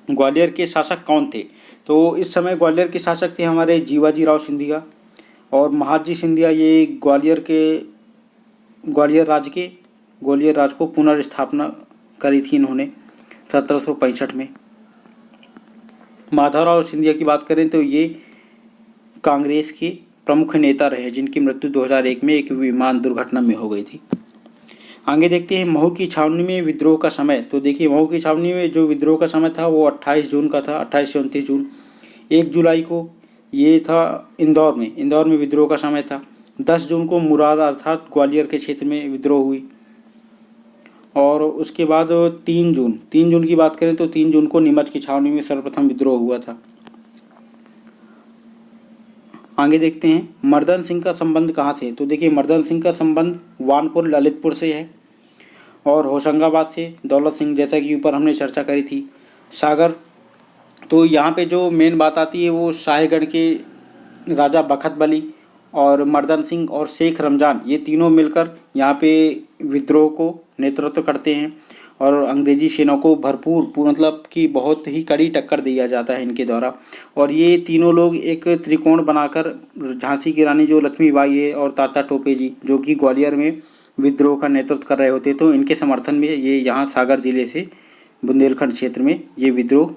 ग्वालियर के शासक कौन थे? तो इस समय ग्वालियर के शासक थे हमारे जीवाजी राव सिंधिया और महादजी सिंधिया। ये ग्वालियर राज को पुनर्स्थापना करी थी इन्होंने 1765 में। माधवराव सिंधिया की बात करें तो ये कांग्रेस के प्रमुख नेता रहे जिनकी मृत्यु 2001 में एक विमान दुर्घटना में हो गई थी। आगे देखते हैं महू की छावनी में विद्रोह का समय। तो देखिए महू की छावनी में जो विद्रोह का समय था वो 28 जून का था, 28 से 29 जून। 1 जुलाई को ये था इंदौर में विद्रोह का समय था। 10 जून को मुरार अर्थात ग्वालियर के क्षेत्र में विद्रोह हुई और उसके बाद 3 जून की बात करें तो 3 जून को नीमच की छावनी में सर्वप्रथम विद्रोह हुआ था। आगे देखते हैं मर्दन सिंह का संबंध कहाँ से। तो देखिए मर्दन सिंह का संबंध वानपुर ललितपुर से है और होशंगाबाद से दौलत सिंह, जैसा कि ऊपर हमने चर्चा करी थी, सागर। तो यहाँ पे जो मेन बात आती है वो शाहगढ़ के राजा बखत बली और मर्दन सिंह और शेख रमजान ये तीनों मिलकर यहाँ पे विद्रोह को नेतृत्व करते हैं और अंग्रेजी सेना को भरपूर मतलब कि बहुत ही कड़ी टक्कर दिया जाता है इनके द्वारा। और ये तीनों लोग एक त्रिकोण बनाकर झांसी की रानी जो लक्ष्मीबाई है और तात्या टोपे जी जो कि ग्वालियर में विद्रोह का नेतृत्व कर रहे होते, तो इनके समर्थन में ये यहाँ सागर जिले से बुंदेलखंड क्षेत्र में ये विद्रोह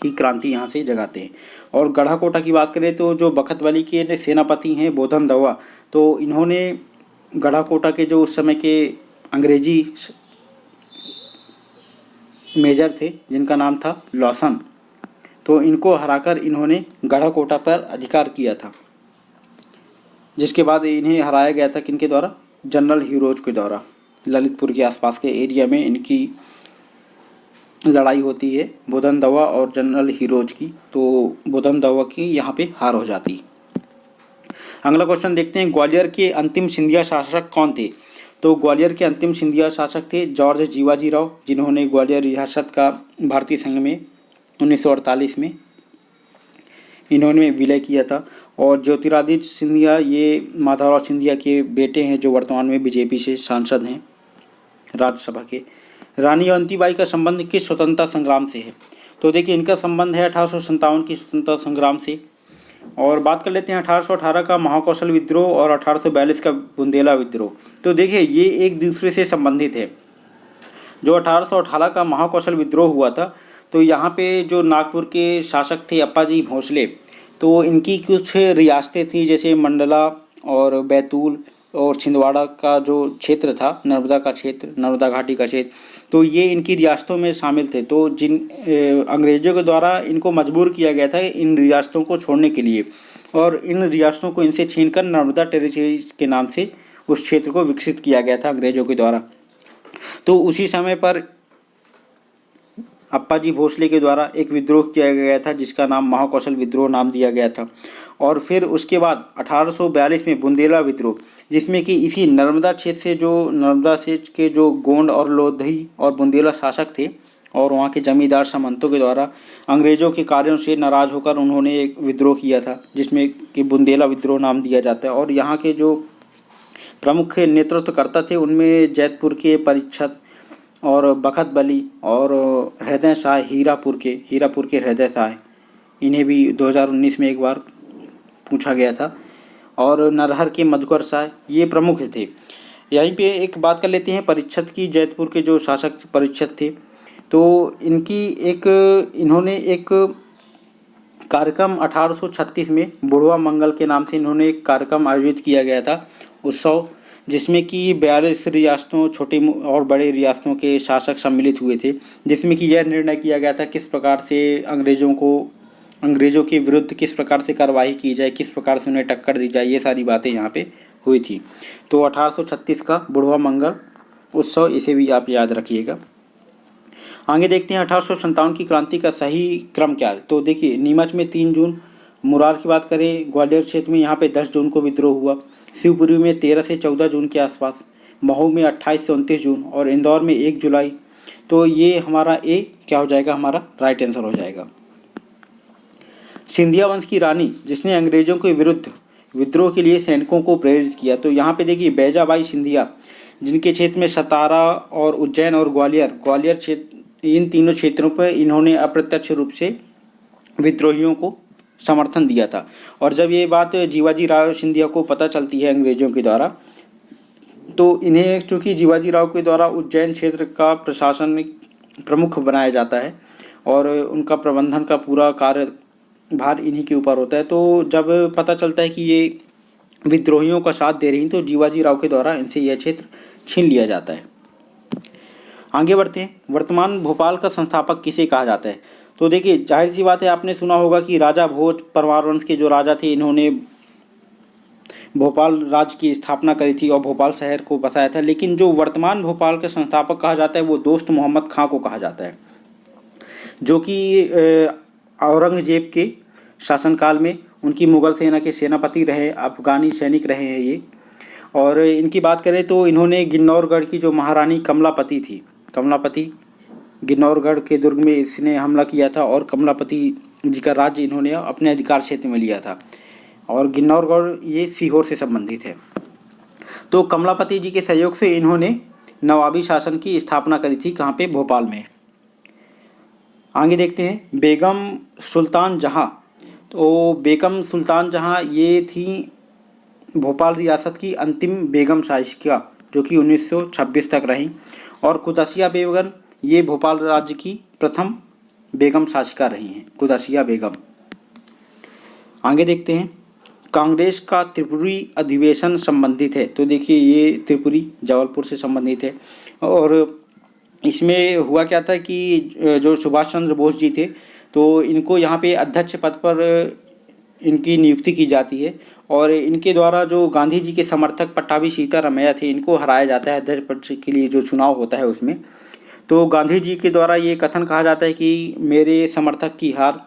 की क्रांति यहाँ से जगाते हैं। और गढ़ाकोटा की बात करें तो जो बखत बली के सेनापति हैं बोधन दवा, तो इन्होंने गढ़ाकोटा के जो उस समय के अंग्रेजी मेजर थे जिनका नाम था लॉसन, तो इनको हराकर इन्होंने गढ़ाकोटा पर अधिकार किया था, जिसके बाद इन्हें हराया गया था किनके द्वारा? जनरल हीरोज के द्वारा। ललितपुर के आसपास के एरिया में इनकी लड़ाई होती है बोधन दवा और जनरल हीरोज की, तो बोधन दवा की यहाँ पे हार हो जाती। अगला क्वेश्चन देखते हैं ग्वालियर के अंतिम सिंधिया शासक कौन थे? तो ग्वालियर के अंतिम सिंधिया शासक थे जॉर्ज जीवाजी राव, जिन्होंने ग्वालियर रियासत का भारतीय संघ में 1948 में इन्होंने विलय किया था। और ज्योतिरादित्य सिंधिया ये माधवराव सिंधिया के बेटे हैं जो वर्तमान में बीजेपी से सांसद हैं राज्यसभा के। रानी अवंतीबाई का संबंध किस स्वतंत्रता संग्राम से है? तो देखिए इनका संबंध है 1857 की स्वतंत्रता संग्राम से। और बात कर लेते हैं 1818 का महाकौशल विद्रोह और 1842 का बुंदेला विद्रोह। तो देखिए ये एक दूसरे से संबंधित है। जो 1818 का महाकौशल विद्रोह हुआ था तो यहाँ पे जो नागपुर के शासक थे अप्पाजी भोसले, तो इनकी कुछ रियासतें थी जैसे मंडला और बैतूल और छिंदवाड़ा का जो क्षेत्र था, नर्मदा घाटी का क्षेत्र, तो ये इनकी रियासतों में शामिल थे। तो जिन अंग्रेज़ों के द्वारा इनको मजबूर किया गया था इन रियासतों को छोड़ने के लिए और इन रियासतों को इनसे छीनकर नर्मदा टेरिटरी के नाम से उस क्षेत्र को विकसित किया गया था अंग्रेज़ों के द्वारा। तो उसी समय पर अप्पाजी भोसले के द्वारा एक विद्रोह किया गया था जिसका नाम महाकौशल विद्रोह नाम दिया गया था। और फिर उसके बाद 1842 में बुंदेला विद्रोह, जिसमें कि इसी नर्मदा क्षेत्र के जो गोंड और लोधी और बुंदेला शासक थे और वहाँ के जमींदार सामंतों के द्वारा अंग्रेज़ों के कार्यों से नाराज़ होकर उन्होंने एक विद्रोह किया था जिसमें कि बुंदेला विद्रोह नाम दिया जाता है। और यहाँ के जो प्रमुख नेतृत्वकर्ता थे उनमें जैतपुर के परीक्षत और बखत बली और हृदय शाह, हीरापुर के हृदय शाह, इन्हें भी 2019 में एक बार पूछा गया था, और नरहर के मधुकर शाह, ये प्रमुख थे। यहीं पे एक बात कर लेते हैं परीक्षत की। जैतपुर के जो शासक परीक्षत थे तो इन्होंने एक कार्यक्रम 1836 में बुढ़वा मंगल के नाम से इन्होंने एक कार्यक्रम आयोजित किया गया था उत्सव, जिसमें कि 42 रियासतों, छोटी और बड़े रियासतों के शासक सम्मिलित हुए थे, जिसमें कि यह निर्णय किया गया था किस प्रकार से अंग्रेज़ों के विरुद्ध किस प्रकार से कार्रवाई की जाए, किस प्रकार से उन्हें टक्कर दी जाए, ये सारी बातें यहाँ पे हुई थी। तो 1836 का बुढ़वा मंगल उत्सव, इसे भी आप याद रखिएगा। आगे देखते हैं 1857 की क्रांति का सही क्रम क्या है। तो देखिए नीमच में 3 जून मुरार की बात करें ग्वालियर क्षेत्र में, यहाँ पे 10 जून को विद्रोह हुआ। शिवपुरी में 13 से 14 जून के आसपास, महू में 28 से 29 जून और इंदौर में 1 जुलाई। तो ये हमारा ए क्या हो जाएगा, हमारा राइट आंसर हो जाएगा। सिंधिया वंश की रानी जिसने अंग्रेजों के विरुद्ध विद्रोह के लिए सैनिकों को प्रेरित किया, तो यहाँ पे देखिए बैजाबाई सिंधिया, जिनके क्षेत्र में सतारा और उज्जैन और ग्वालियर क्षेत्र, इन तीनों क्षेत्रों पर इन्होंने अप्रत्यक्ष रूप से विद्रोहियों को समर्थन दिया था। और जब ये बात जीवाजी राव सिंधिया को पता चलती है अंग्रेजों के द्वारा, तो इन्हें चूँकि जीवाजी राव के द्वारा उज्जैन क्षेत्र का प्रशासन प्रमुख बनाया जाता है और उनका प्रबंधन का पूरा कार्यभार इन्हीं के ऊपर होता है। तो जब पता चलता है कि ये विद्रोहियों का साथ दे रही हैं, तो जीवाजी राव के द्वारा इनसे यह क्षेत्र छीन लिया जाता है। आगे बढ़ते हैं। वर्तमान भोपाल का संस्थापक किसे कहा जाता है? तो देखिए जाहिर सी बात है, आपने सुना होगा कि राजा भोज परमार वंश के जो राजा थे, इन्होंने भोपाल राज्य की स्थापना करी थी और भोपाल शहर को बसाया था। लेकिन जो वर्तमान भोपाल के संस्थापक कहा जाता है वो दोस्त मोहम्मद खां को कहा जाता है, जो कि औरंगजेब के शासनकाल में उनकी मुगल सेना के सेनापति रहे, अफगानी सैनिक रहे हैं ये। और इनकी बात करें तो इन्होंने गिन्नौरगढ़ की जो महारानी कमलापति थी, कमलापति गिन्नौरगढ़ के दुर्ग में इसने हमला किया था और कमलापति जी का राज्य इन्होंने अपने अधिकार क्षेत्र में लिया था। और गिन्नौरगढ़ ये सीहोर से संबंधित है। तो कमलापति जी के सहयोग से इन्होंने नवाबी शासन की स्थापना करी थी, कहाँ पे, भोपाल में। आगे देखते हैं बेगम सुल्तान जहाँ। तो बेगम सुल्तान जहाँ ये थी भोपाल रियासत की अंतिम बेगम शासिका, जो कि 1926 तक रहीं। और कुदासिया बेगम ये भोपाल राज्य की प्रथम बेगम शासिका रही हैं, कुदासिया बेगम। आगे देखते हैं कांग्रेस का त्रिपुरी अधिवेशन संबंधित है। तो देखिए ये त्रिपुरी जबलपुर से संबंधित है। और इसमें हुआ क्या था कि जो सुभाष चंद्र बोस जी थे, तो इनको यहाँ पे अध्यक्ष पद पर इनकी नियुक्ति की जाती है और इनके द्वारा जो गांधी जी के समर्थक पट्टाभी सीतारामैया थे, इनको हराया जाता है अध्यक्ष पद के लिए जो चुनाव होता है उसमें। तो गांधी जी के द्वारा ये कथन कहा जाता है कि मेरे समर्थक की हार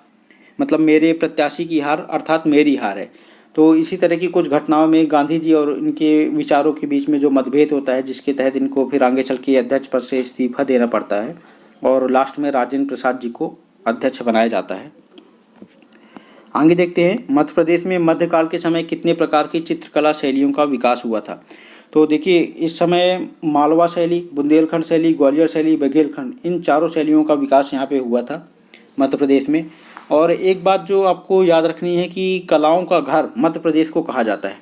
मतलब मेरे प्रत्याशी की हार अर्थात मेरी हार है। तो इसी तरह की कुछ घटनाओं में गांधी जी और इनके विचारों के बीच में जो मतभेद होता है, जिसके तहत इनको फिर आगे चल के अध्यक्ष पद से इस्तीफा देना पड़ता है और लास्ट में राजेंद्र प्रसाद जी को अध्यक्ष बनाया जाता है। आगे देखते हैं मध्य प्रदेश में मध्यकाल के समय कितने प्रकार की चित्रकला शैलियों का विकास हुआ था। तो देखिए इस समय मालवा शैली, बुंदेलखंड शैली, ग्वालियर शैली, बघेलखंड, इन चारों शैलियों का विकास यहाँ पे हुआ था मध्य प्रदेश में। और एक बात जो आपको याद रखनी है कि कलाओं का घर मध्य प्रदेश को कहा जाता है,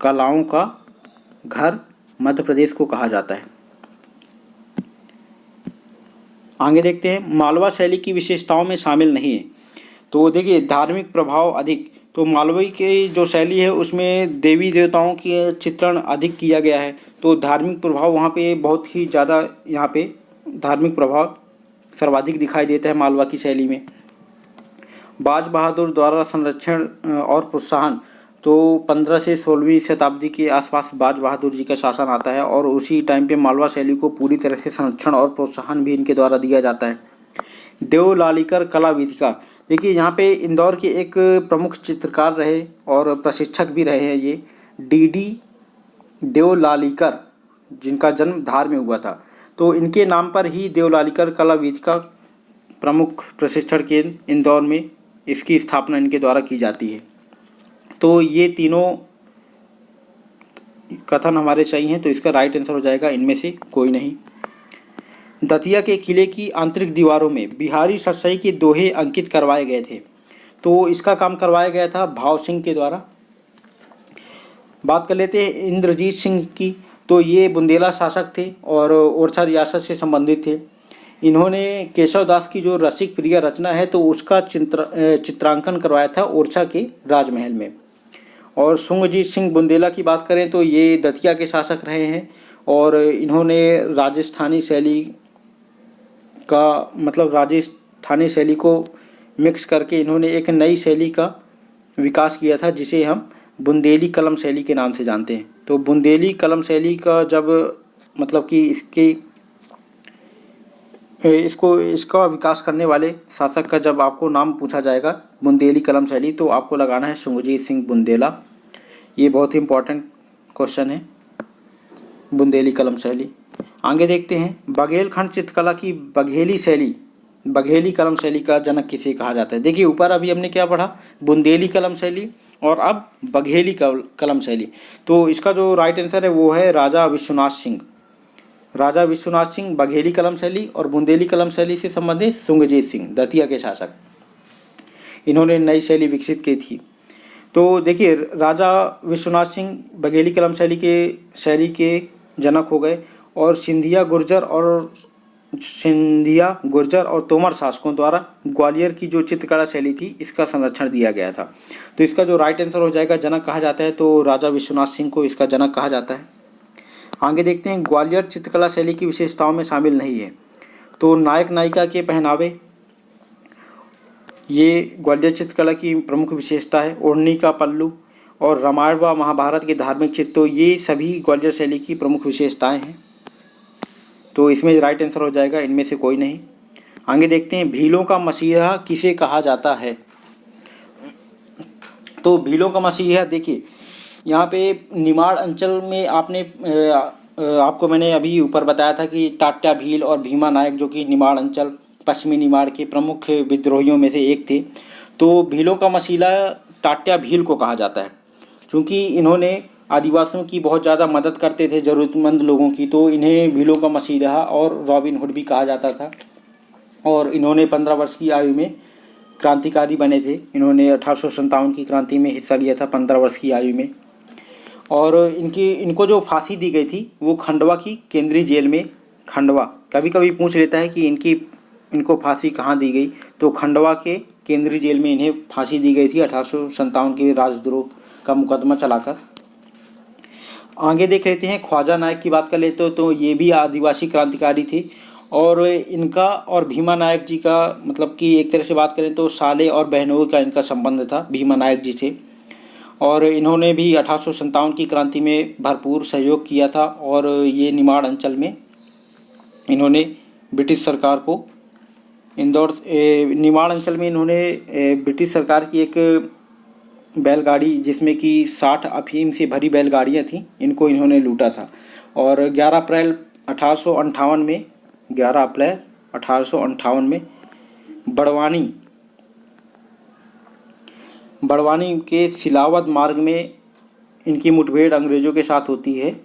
कलाओं का घर मध्य प्रदेश को कहा जाता है। आगे देखते हैं मालवा शैली की विशेषताओं में शामिल नहीं है। तो देखिए धार्मिक प्रभाव अधिक, तो मालवी की जो शैली है उसमें देवी देवताओं के चित्रण अधिक किया गया है। तो धार्मिक प्रभाव वहाँ पे बहुत ही ज़्यादा, यहाँ पे धार्मिक प्रभाव सर्वाधिक दिखाई देता है मालवा की शैली में। बाज बहादुर द्वारा संरक्षण और प्रोत्साहन, तो 15 से 16वीं शताब्दी के आसपास बाज बहादुर जी का शासन आता है और उसी टाइम पे मालवा शैली को पूरी तरह से संरक्षण और प्रोत्साहन भी इनके द्वारा दिया जाता है। देवलालीकर कला वेदिका, देखिए यहाँ पे इंदौर के एक प्रमुख चित्रकार रहे और प्रशिक्षक भी रहे हैं ये डी देवलालीकर, जिनका जन्म धार में हुआ था। तो इनके नाम पर ही देवलालीकर कला वेदिका प्रमुख प्रशिक्षण केंद्र इंदौर में इसकी स्थापना इनके द्वारा की जाती है। तो ये तीनों कथन हमारे सही हैं, तो इसका राइट आंसर हो जाएगा इनमें से कोई नहीं। दतिया के किले की आंतरिक दीवारों में बिहारी सतसई के दोहे अंकित करवाए गए थे। तो इसका काम करवाया गया था भाव सिंह के द्वारा। बात कर लेते हैं इंद्रजीत सिंह की, तो ये बुंदेला शासक थे और ओरछा रियासत से संबंधित थे। इन्होंने केशव दास की जो रसिक प्रिय रचना है तो उसका चित्रांकन करवाया था ओरछा के राजमहल में। और सुंगजीत सिंह बुंदेला की बात करें तो ये दतिया के शासक रहे हैं और इन्होंने राजस्थानी शैली का मतलब राजस्थानी शैली को मिक्स करके इन्होंने एक नई शैली का विकास किया था, जिसे हम बुंदेली कलम शैली के नाम से जानते हैं। तो बुंदेली कलम शैली का जब मतलब कि इसके इसका विकास करने वाले शासक का जब आपको नाम पूछा जाएगा बुंदेली कलम शैली, तो आपको लगाना है शुंगजीत सिंह बुंदेला। ये बहुत ही इम्पोर्टेंट क्वेश्चन है, बुंदेली कलम शैली। आगे देखते हैं, बघेलखंड चित्रकला की बघेली कलम शैली का जनक किसे कहा जाता है। देखिए ऊपर अभी हमने क्या पढ़ा, बुंदेली कलम शैली, और अब बघेली कलम शैली। तो इसका जो राइट आंसर है वो है राजा विश्वनाथ सिंह बघेली कलम शैली, और बुंदेली कलम शैली से संबंधित शुंगजीत सिंह दतिया के शासक, इन्होंने नई शैली विकसित की थी। तो देखिए राजा विश्वनाथ सिंह बघेली कलम शैली के जनक हो गए, और सिंधिया गुर्जर और तोमर शासकों द्वारा ग्वालियर की जो चित्रकला शैली थी इसका संरक्षण दिया गया था। तो इसका जो राइट आंसर हो जाएगा, जनक कहा जाता है तो राजा विश्वनाथ सिंह को इसका जनक कहा जाता है। आगे देखते हैं, ग्वालियर चित्रकला शैली की विशेषताओं में शामिल नहीं है। तो नायक नायिका के पहनावे, ये ग्वालियर चित्रकला की प्रमुख विशेषता है। ओढ़नी का पल्लू और रामायण व महाभारत के धार्मिक चित्र, तो ये सभी ग्वालियर शैली की प्रमुख विशेषताएं हैं। तो इसमें राइट आंसर हो जाएगा इनमें से कोई नहीं। आगे देखते हैं, भीलों का मसीहा किसे कहा जाता है। तो भीलों का मसीहा, देखिए यहाँ पे निमाड़ अंचल में आपको मैंने अभी ऊपर बताया था कि टाट्या भील और भीमा नायक, जो कि निमाड़ अंचल पश्चिमी निमाड़ के प्रमुख विद्रोहियों में से एक थे। तो भीलों का मसीहा टाट्या भील को कहा जाता है, क्योंकि इन्होंने आदिवासियों की बहुत ज़्यादा मदद करते थे, ज़रूरतमंद लोगों की, तो इन्हें भीलों का मसीहा और रॉबिन हुड भी कहा जाता था। और इन्होंने 15 वर्ष की आयु में क्रांतिकारी बने थे। इन्होंने 1857 की क्रांति में हिस्सा लिया था 15 वर्ष की आयु में। और इनको जो फांसी दी गई थी वो खंडवा की केंद्रीय जेल में, खंडवा कभी कभी पूछ लेता है कि इनको फांसी कहाँ दी गई, तो खंडवा के केंद्रीय जेल में इन्हें फांसी दी गई थी 1857 के राजद्रोह का मुकदमा चलाकर। आगे देख लेते हैं, ख्वाजा नायक की बात कर लेते हो तो ये भी आदिवासी क्रांतिकारी थे, और इनका और भीमा नायक जी का मतलब कि एक तरह से बात करें तो साले और बहनोई का इनका संबंध था भीमा नायक जी से। और इन्होंने भी 1857 की क्रांति में भरपूर सहयोग किया था, और ये निमाड़ अंचल में इन्होंने ब्रिटिश सरकार को निमाड़ अंचल में इन्होंने ब्रिटिश सरकार की एक बैलगाड़ी, जिसमें कि 60 अफीम से भरी बैलगाड़ियाँ थीं, इनको इन्होंने लूटा था। और 11 अप्रैल 1858 में बड़वानी के सिलावद मार्ग में इनकी मुठभेड़ अंग्रेज़ों के साथ होती है,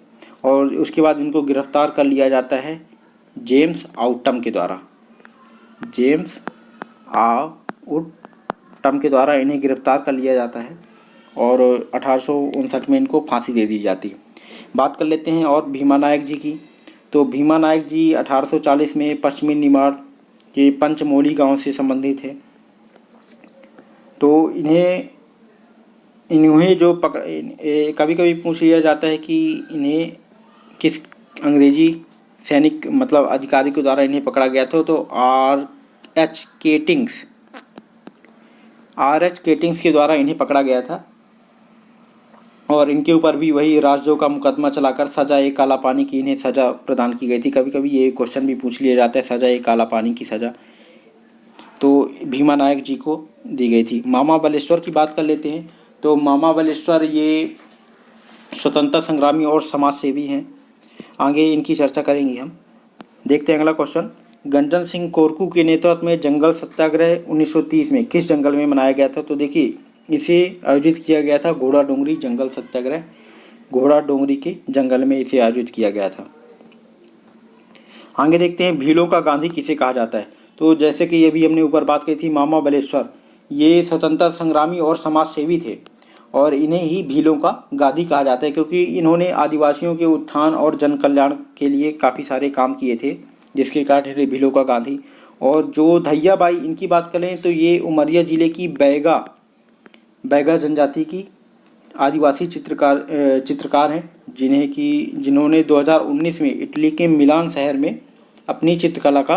और उसके बाद इनको गिरफ्तार कर लिया जाता है जेम्स आउटम के द्वारा इन्हें गिरफ्तार कर लिया जाता है, और 1859 में इनको फांसी दे दी जाती है। बात कर लेते हैं और भीमा नायक जी की। तो भीमा नायक जी 1840 में पश्चिमी निमाड़ के पंचमोली गांव से संबंधित है। तो इन्हें जो कभी कभी पूछ लिया जाता है कि इन्हें किस अंग्रेजी सैनिक मतलब अधिकारी के द्वारा इन्हें पकड़ा गया था, तो आर.एच. केटिंग्स के द्वारा इन्हें पकड़ा गया था, और इनके ऊपर भी वही राजद्रोह का मुकदमा चलाकर सजा ए काला पानी की इन्हें सज़ा प्रदान की गई थी। कभी कभी ये क्वेश्चन भी पूछ लिया जाता है, सजा ए काला पानी की सज़ा तो भीमा नायक जी को दी गई थी। मामा बलेश्वर की बात कर लेते हैं। तो मामा बलेश्वर ये स्वतंत्रता संग्रामी और समाज सेवी हैं, आगे इनकी चर्चा करेंगे हम। देखते हैं अगला क्वेश्चन, गंजन सिंह कोरकू के नेतृत्व में जंगल सत्याग्रह 1930 में किस जंगल में मनाया गया था। तो देखिए इसे आयोजित किया गया था घोड़ा डोंगरी जंगल सत्याग्रह, घोड़ा डोंगरी के जंगल में इसे आयोजित किया गया था। आगे देखते हैं, भीलों का गांधी किसे कहा जाता है। तो जैसे कि ये भी हमने ऊपर बात की थी, मामा बलेश्वर ये स्वतंत्रता संग्रामी और समाज सेवी थे, और इन्हें ही भीलों का गांधी कहा जाता है, क्योंकि इन्होंने आदिवासियों के उत्थान और जन कल्याण के लिए काफ़ी सारे काम किए थे, जिसके कारण इन्हें भीलों का गांधी। और जो धैया बाई इनकी बात करें तो ये उमरिया ज़िले की बैगा जनजाति की आदिवासी चित्रकार हैं, जिन्होंने 2019 में इटली के मिलान शहर में अपनी चित्रकला का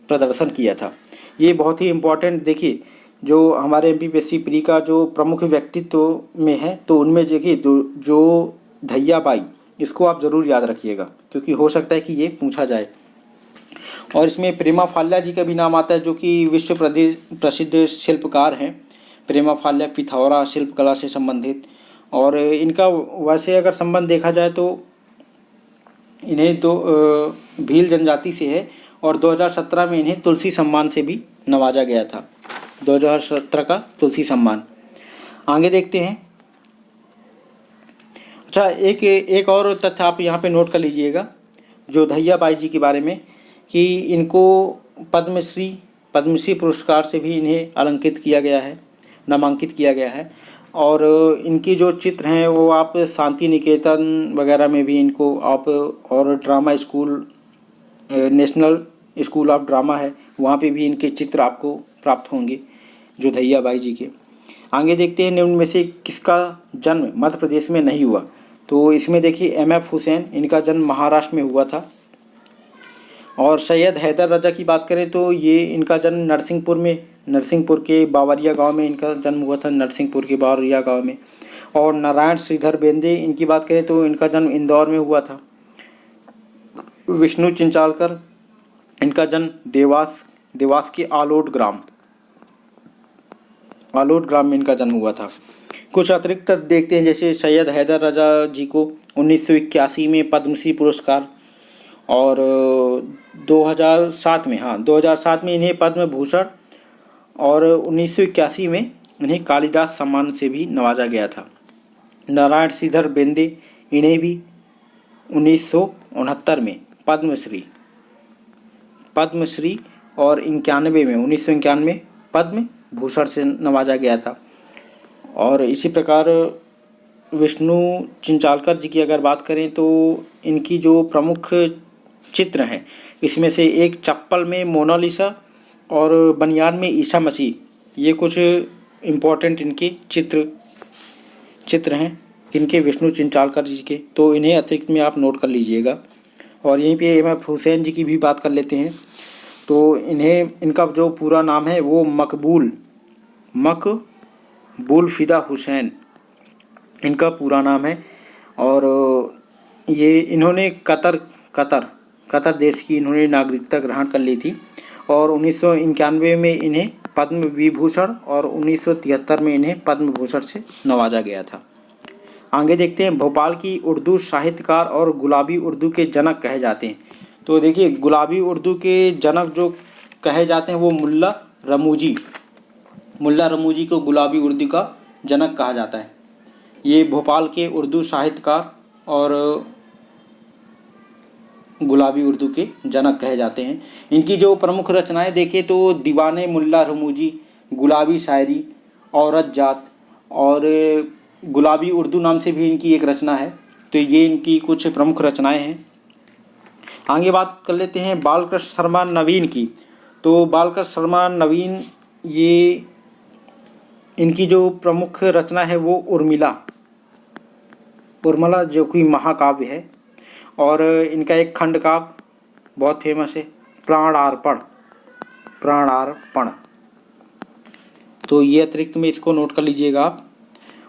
प्रदर्शन किया था। ये बहुत ही इम्पोर्टेंट, देखिए जो हमारे एमपीपीएससी प्री का जो प्रमुख व्यक्तित्व में है, तो उनमें देखिए जो धैया बाई, इसको आप ज़रूर याद रखिएगा, क्योंकि हो सकता है कि ये पूछा जाए। और इसमें प्रेमा फाल्या जी का भी नाम आता है, जो कि विश्व प्रसिद्ध शिल्पकार हैं। प्रेमा फाल्या पिथौरा शिल्पकला से संबंधित, और इनका वैसे अगर संबंध देखा जाए तो इन्हें तो भील जनजाति से है, और 2017 में इन्हें तुलसी सम्मान से भी नवाजा गया था। 2017 का तुलसी सम्मान। आगे देखते हैं। अच्छा, एक और तथ्य आप यहाँ पे नोट कर लीजिएगा जोधैया बाई जी के बारे में, कि इनको पद्मश्री पुरस्कार से भी इन्हें अलंकित किया गया है, नामांकित किया गया है। और इनकी जो चित्र हैं वो आप शांति निकेतन वगैरह में भी इनको आप, और drama school, national school of drama है, वहाँ पे भी इनके चित्र आपको प्राप्त होंगे जोधैया बाई जी के। आगे देखते हैं निम्न में से किसका जन्म मध्य प्रदेश में नहीं हुआ। तो इसमें देखिए MF हुसैन, इनका जन्म महाराष्ट्र में हुआ था। और सैयद हैदर रजा की बात करें तो ये इनका जन्म नरसिंहपुर के बावरिया गांव में इनका जन्म हुआ था, नरसिंहपुर के बावरिया गांव में। और नारायण श्रीधर बेंदे, इनकी बात करें तो इनका जन्म इंदौर में हुआ था। विष्णु चिंचालकर, इनका जन्म देवास के आलोट ग्राम में इनका जन्म हुआ था। कुछ अतिरिक्त देखते हैं, जैसे सैयद हैदर रजा जी को 1981 में पद्मश्री पुरस्कार, और 2007 में इन्हें पद्म भूषण, और 1981 में इन्हें कालिदास सम्मान से भी नवाजा गया था। नारायण श्रीधर बेंदे, इन्हें भी 1969 में पद्मश्री और 1991 पद्म भूषण से नवाजा गया था। और इसी प्रकार विष्णु चिंचालकर जी की अगर बात करें तो इनकी जो प्रमुख चित्र हैं, इसमें से एक चप्पल में मोनालिसा और बनियान में ईसा मसीह, ये कुछ इम्पोर्टेंट इनके चित्र हैं इनके विष्णु चिंचालकर जी के। तो इन्हें अतिरिक्त में आप नोट कर लीजिएगा। और यहीं पे MF हुसैन जी की भी बात कर लेते हैं। तो इनका जो पूरा नाम है वो मकबूल फिदा हुसैन इनका पूरा नाम है। और ये इन्होंने कतर देश की इन्होंने नागरिकता ग्रहण कर ली थी। और 1991 में इन्हें पद्म विभूषण और 1973 में इन्हें पद्म भूषण से नवाजा गया था। आगे देखते हैं। भोपाल की उर्दू साहित्यकार और गुलाबी उर्दू के जनक कहे जाते हैं। तो देखिए, गुलाबी उर्दू के जनक जो कहे जाते हैं वो मुल्ला रमूजी को गुलाबी उर्दू का जनक कहा जाता है। ये भोपाल के उर्दू साहित्यकार और गुलाबी उर्दू के जनक कहे जाते हैं। इनकी जो प्रमुख रचनाएं देखें तो दीवाने मुल्ला रमूजी, गुलाबी शायरी, औरत जात और गुलाबी उर्दू नाम से भी इनकी एक रचना है। तो ये इनकी कुछ प्रमुख रचनाएं हैं। आगे बात कर लेते हैं बालकृष्ण शर्मा नवीन की। तो बालकृष्ण शर्मा नवीन, ये इनकी जो प्रमुख रचना है वो उर्मिला जो कि महाकाव्य है। और इनका एक खंड काव्य बहुत फेमस है, प्राणार्पण। तो ये अतिरिक्त में इसको नोट कर लीजिएगा आप।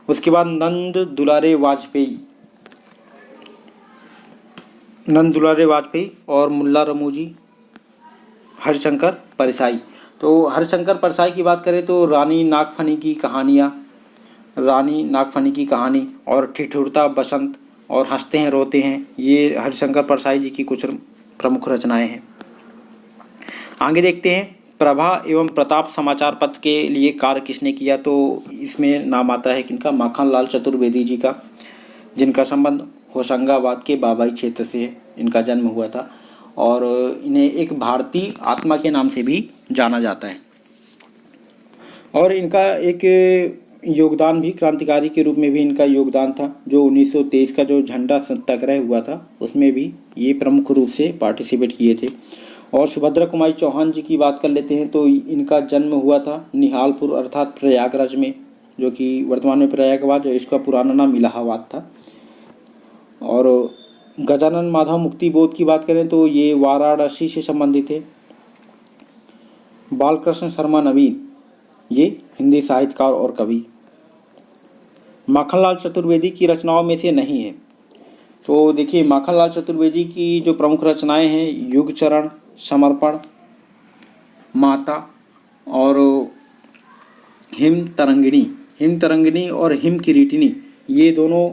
उसके बाद नंद दुलारे वाजपेयी और मुल्ला रमूजी, हरिशंकर परसाई। तो हरिशंकर परसाई की बात करें तो रानी नागफनी की कहानी और ठिठुरता बसंत और हंसते हैं रोते हैं, ये हरिशंकर परसाई जी की कुछ प्रमुख रचनाएं हैं। आगे देखते हैं। प्रभा एवं प्रताप समाचार पत्र के लिए कार्य किसने किया। तो इसमें नाम आता है किनका, माखनलाल चतुर्वेदी जी का, जिनका संबंध होशंगाबाद के बाबाई क्षेत्र से है। इनका जन्म हुआ था और इन्हें एक भारतीय आत्मा के नाम से भी जाना जाता है। और इनका एक योगदान भी, क्रांतिकारी के रूप में भी इनका योगदान था। जो 1923 का जो झंडा सत्याग्रह हुआ था उसमें भी ये प्रमुख रूप से पार्टिसिपेट किए थे। और सुभद्रा कुमारी चौहान जी की बात कर लेते हैं। तो इनका जन्म हुआ था निहालपुर अर्थात प्रयागराज में, जो कि वर्तमान में प्रयागराज, इसका पुराना नाम इलाहाबाद था। और गजानन माधव मुक्ति बोध की बात करें तो ये वाराणसी से संबंधित है। बालकृष्ण शर्मा नवीन, ये हिंदी साहित्यकार और कवि। माखनलाल चतुर्वेदी की रचनाओं में से नहीं है। तो देखिए, माखनलाल चतुर्वेदी की जो प्रमुख रचनाएं हैं, युग चरण, समर्पण, माता और हिम तरंगिणी और हिम किरीटिनी, ये दोनों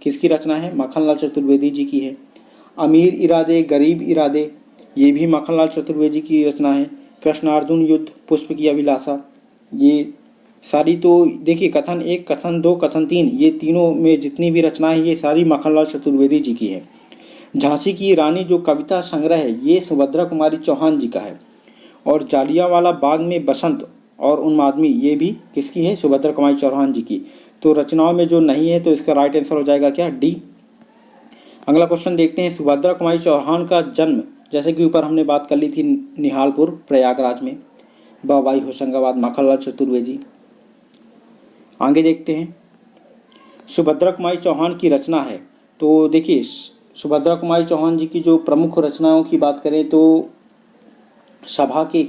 किसकी रचना है? माखनलाल चतुर्वेदी जी की है। अमीर इरादे गरीब इरादे, ये भी माखनलाल चतुर्वेदी की रचना है। कृष्णार्जुन युद्ध, पुष्प की अभिलाषा, ये सारी तो देखिए कथन 1, कथन 2, कथन 3, ये तीनों में जितनी भी रचनाएं ये सारी माखनलाल चतुर्वेदी जी की है। झांसी की रानी जो कविता संग्रह है ये सुभद्रा कुमारी चौहान जी का है। और जालियांवाला बाग में बसंत और उन्मादनी, ये भी किसकी है? सुभद्रा कुमारी चौहान जी की। तो रचनाओं में जो नहीं है तो इसका राइट आंसर हो जाएगा क्या? डी। अगला क्वेश्चन देखते हैं। सुभद्रा कुमारी चौहान का जन्म, जैसे कि ऊपर हमने बात कर ली थी, निहालपुर प्रयागराज में, बाबाई होशंगाबाद, माखनलाल चतुर्वेदी। आगे देखते हैं। सुभद्रा कुमारी चौहान की रचना है, तो देखिए सुभद्रा कुमारी चौहान जी की जो प्रमुख रचनाओं की बात करें तो सभा के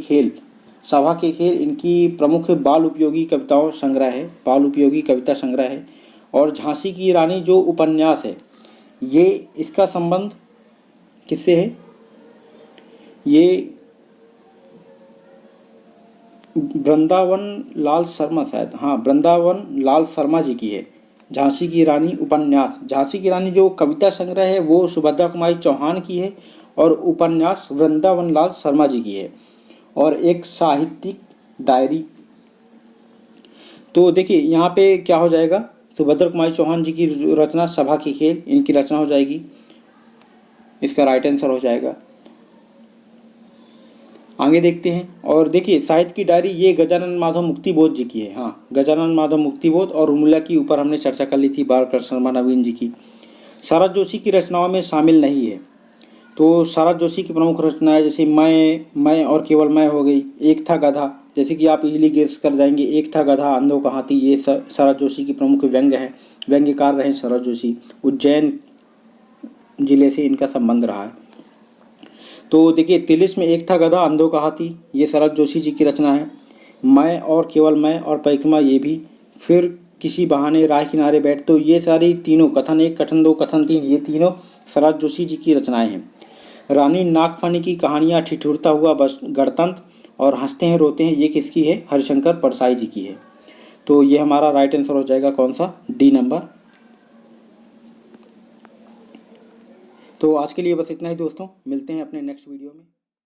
खेल इनकी प्रमुख बाल उपयोगी कविताओं संग्रह है, बाल उपयोगी कविता संग्रह है। और झांसी की रानी जो उपन्यास है, ये इसका संबंध किससे है? ये वृंदावन लाल शर्मा, शायद हाँ वृंदावन लाल शर्मा जी की है। झांसी की रानी उपन्यास, झांसी की रानी जो कविता संग्रह है वो सुभद्रा कुमारी चौहान की है और उपन्यास वृंदावन लाल शर्मा जी की है। और एक साहित्यिक डायरी, तो देखिए यहाँ पे क्या हो जाएगा? सुभद्रा कुमारी चौहान जी की रचना सभा के खेल, इनकी रचना हो जाएगी, इसका राइट आंसर हो जाएगा। आगे देखते हैं। और देखिए साहित्य की डायरी ये गजानन माधव मुक्तिबोध जी की है। हाँ, गजानन माधव मुक्तिबोध और उर्मिला की ऊपर हमने चर्चा कर ली थी, बालकृष्ण शर्मा नवीन जी की। शरद जोशी की रचनाओं में शामिल नहीं है, तो शरद जोशी की प्रमुख रचनाएं जैसे मैं और केवल मैं हो गई, एक था गधा, जैसे कि आप इजीली गेस कर जाएंगे, एक था गधा, अंधों का हाथी, ये शरद जोशी की प्रमुख व्यंग्य है, व्यंग्यकार रहे शरद जोशी। उज्जैन जिले से इनका संबंध रहा है। तो देखिए तिलिस्म में एक था गधा, अंधों का हाथी, ये शरद जोशी जी की रचना है। मैं और केवल मैं और परिक्रमा, ये भी। फिर किसी बहाने राह किनारे बैठ, तो ये सारी तीनों कथन 1, कथन 2, कथन 3, ये तीनों शरद जोशी जी की रचनाएं हैं। रानी नागफनी की कहानियाँ, ठिठुरता हुआ बस गणतंत्र और हंसते हैं रोते हैं, ये किसकी है? हरिशंकर परसाई जी की है। तो ये हमारा राइट आंसर हो जाएगा कौन सा? D number. तो आज के लिए बस इतना ही दोस्तों, मिलते हैं अपने नेक्स्ट वीडियो में।